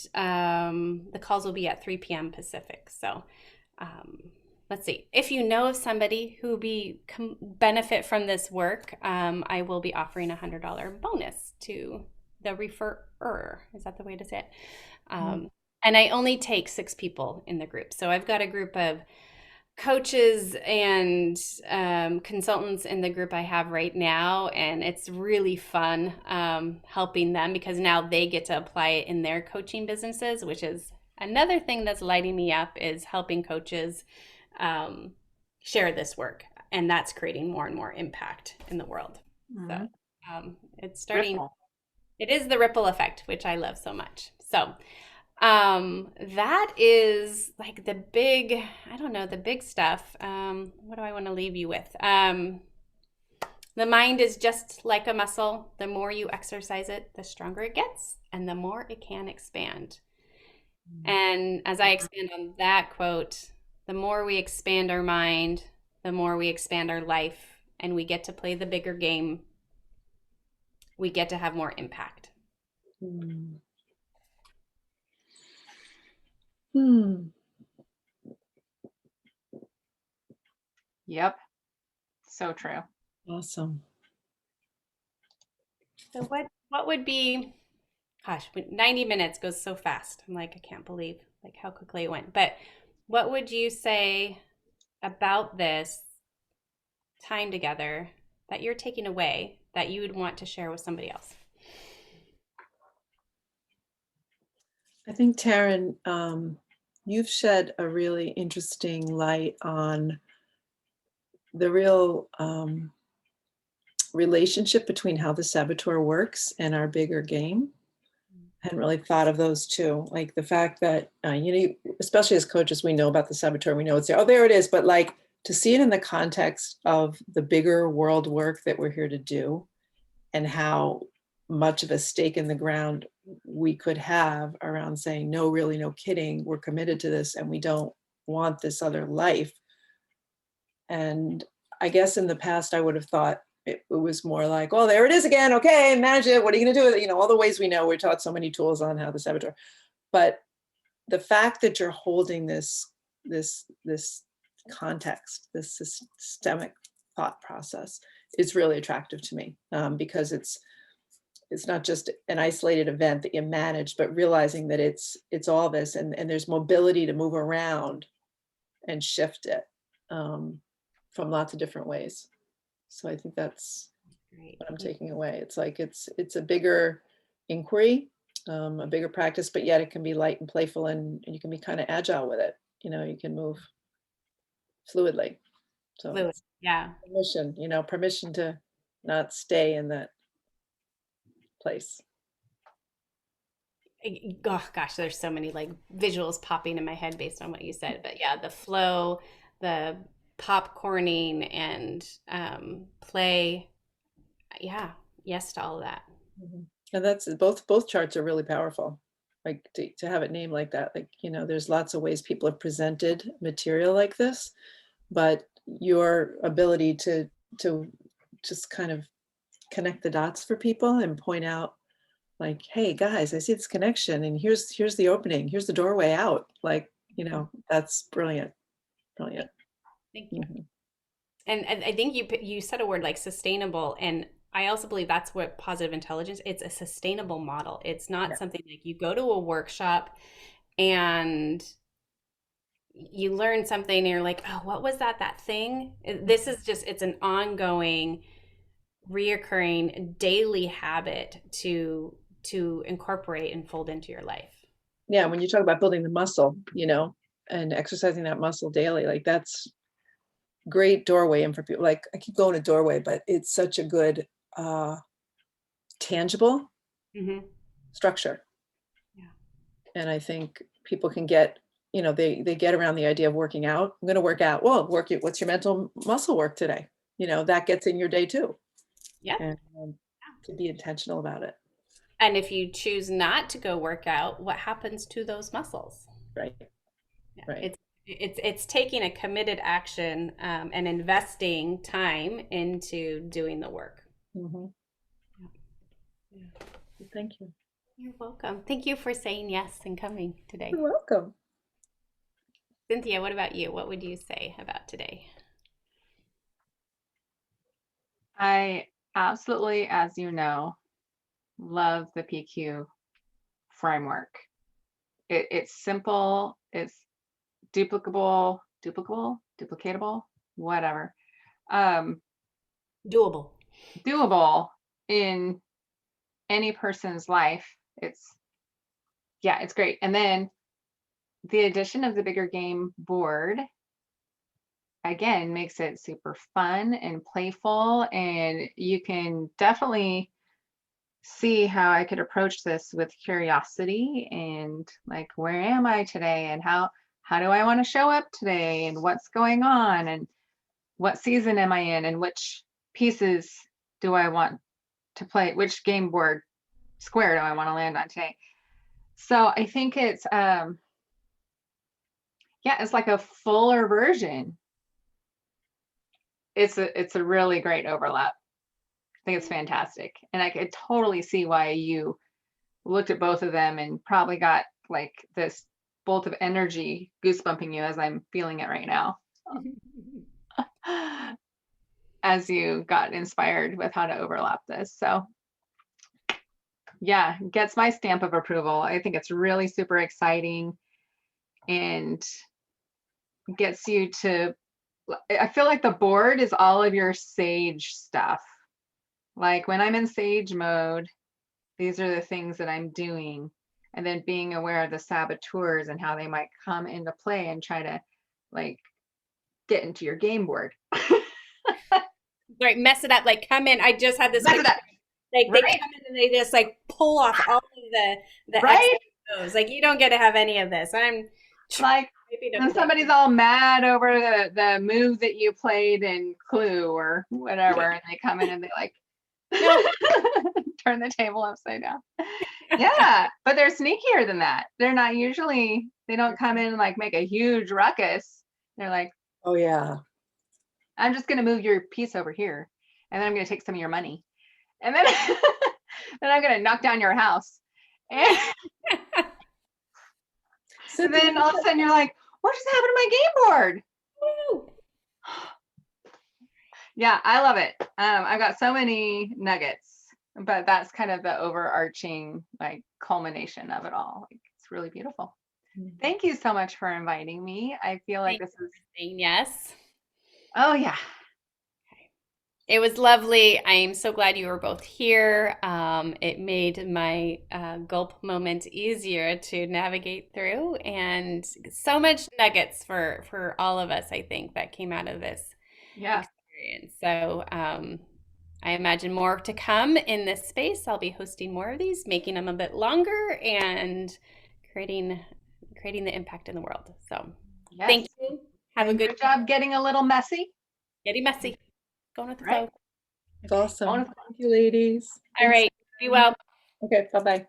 the calls will be at 3 p.m. Pacific. So let's see. If you know of somebody who benefit from this work, I will be offering a $100 bonus to the referrer. Is that the way to say it? And I only take 6 people in the group. So I've got a group of coaches and consultants in the group I have right now, and it's really fun helping them because now they get to apply it in their coaching businesses, which is another thing that's lighting me up is helping coaches share this work, and that's creating more and more impact in the world. So it's starting. Ripple. It is the ripple effect, which I love so much. So that is like the big stuff. What do I want to leave you with? The mind is just like a muscle. The more you exercise it, the stronger it gets, and the more it can expand. And as I expand on that quote, the more we expand our mind, the more we expand our life, and we get to play the bigger game. We get to have more impact. Hmm. Hmm. Yep. So true. Awesome. So what would be, gosh, 90 minutes goes so fast. I'm like, I can't believe like how quickly it went. But what would you say about this time together that you're taking away that you would want to share with somebody else? I think, Taryn, you've shed a really interesting light on the real relationship between how the saboteur works and our bigger game. I hadn't really thought of those two. Like the fact that, especially as coaches, we know about the saboteur, we know it's there. Oh, there it is. But like to see it in the context of the bigger world work that we're here to do and how much of a stake in the ground we could have around saying, no, really, no kidding, we're committed to this and we don't want this other life. And I guess in the past, I would have thought it was more like, oh, there it is again. Okay, manage it. What are you going to do with it? All the ways we know, we're taught so many tools on how the saboteur. But the fact that you're holding this context, this systemic thought process is really attractive to me, because it's not just an isolated event that you manage, but realizing that it's all this, and there's mobility to move around and shift it from lots of different ways. So I think that's Great. what I'm taking away. It's like it's a bigger inquiry, a bigger practice, but yet it can be light and playful, and you can be kind of agile with it. You can move fluidly. So Fluid. Yeah. permission to not stay in that place. Oh gosh, there's so many like visuals popping in my head based on what you said. But yeah, the flow, the popcorning and play. Yeah, yes to all of that. Mm-hmm. And that's both charts are really powerful. Like to have it named like that, like, there's lots of ways people have presented material like this, but your ability to just kind of connect the dots for people and point out like, hey guys, I see this connection, and here's the opening, here's the doorway out. Like, that's brilliant. Brilliant. Thank you. Mm-hmm. And I think you said a word like sustainable, and I also believe that's what positive intelligence. It's a sustainable model. It's not something like you go to a workshop and you learn something and you're like, oh, what was that thing? This is just, it's an ongoing, reoccurring daily habit to incorporate and fold into your life. Yeah, when you talk about building the muscle, and exercising that muscle daily, like that's great doorway in for people. Like I keep going to doorway, but it's such a good tangible structure. Yeah. And I think people can get, they get around the idea of working out. I'm going to work out. Well, what's your mental muscle work today? That gets in your day too. Yeah. And to be intentional about it. And if you choose not to go work out, what happens to those muscles? Right. Yeah. Right. It's taking a committed action and investing time into doing the work. Mm-hmm. Yeah. Thank you. You're welcome. Thank you for saying yes and coming today. You're welcome. Cynthia, what about you? What would you say about today? I absolutely, as you know, love the PQ framework. It's simple, it's duplicatable, whatever. Doable. Doable in any person's life. It's great. And then the addition of the bigger game board again makes it super fun and playful, and you can definitely see how I could approach this with curiosity and like, where am I today, and how do I want to show up today, and what's going on, and what season am I in, and which pieces do I want to play? Which game board square do I want to land on today? So I think it's yeah, it's like a fuller version. It's a really great overlap. I think it's fantastic. And I could totally see why you looked at both of them and probably got like this bolt of energy goosebumping you as I'm feeling it right now. As you got inspired with how to overlap this. So yeah, gets my stamp of approval. I think it's really super exciting and gets you to, I feel like the board is all of your sage stuff. Like when I'm in sage mode, these are the things that I'm doing. And then being aware of the saboteurs and how they might come into play and try to like get into your game board. Right, mess it up, like come in. I just had this Mess it picture, up, like they right? come in and they just like pull off all of the Right? excess moves. Like you don't get to have any of this. I'm Like typing to when play. somebody's all mad over the move that you played in Clue or whatever, and they come in and they like No. turn the table upside down. Yeah, but they're sneakier than that. They're not usually, they don't come in and like make a huge ruckus. They're like, Oh, yeah. I'm just gonna move your piece over here, and then I'm gonna take some of your money, and then then I'm gonna knock down your house. And, and then all of a sudden you're like, what just happened to my game board? Woo. Yeah, I love it. I've got so many nuggets, but that's kind of the overarching like culmination of it all. Like, it's really beautiful. Thank you so much for inviting me. I feel like Thanks this is, for saying yes. oh yeah. It was lovely. I am so glad you were both here. It made my gulp moment easier to navigate through, and so much nuggets for all of us, I think, that came out of this Yeah. experience. So I imagine more to come in this space. I'll be hosting more of these, making them a bit longer, and creating the impact in the world. So Yes. thank you. Have a good job getting a little messy. getting messy. Going with the Right. flow. Awesome. Wonderful. Thank you, ladies. All Thanks. right. Be well. Okay, bye-bye.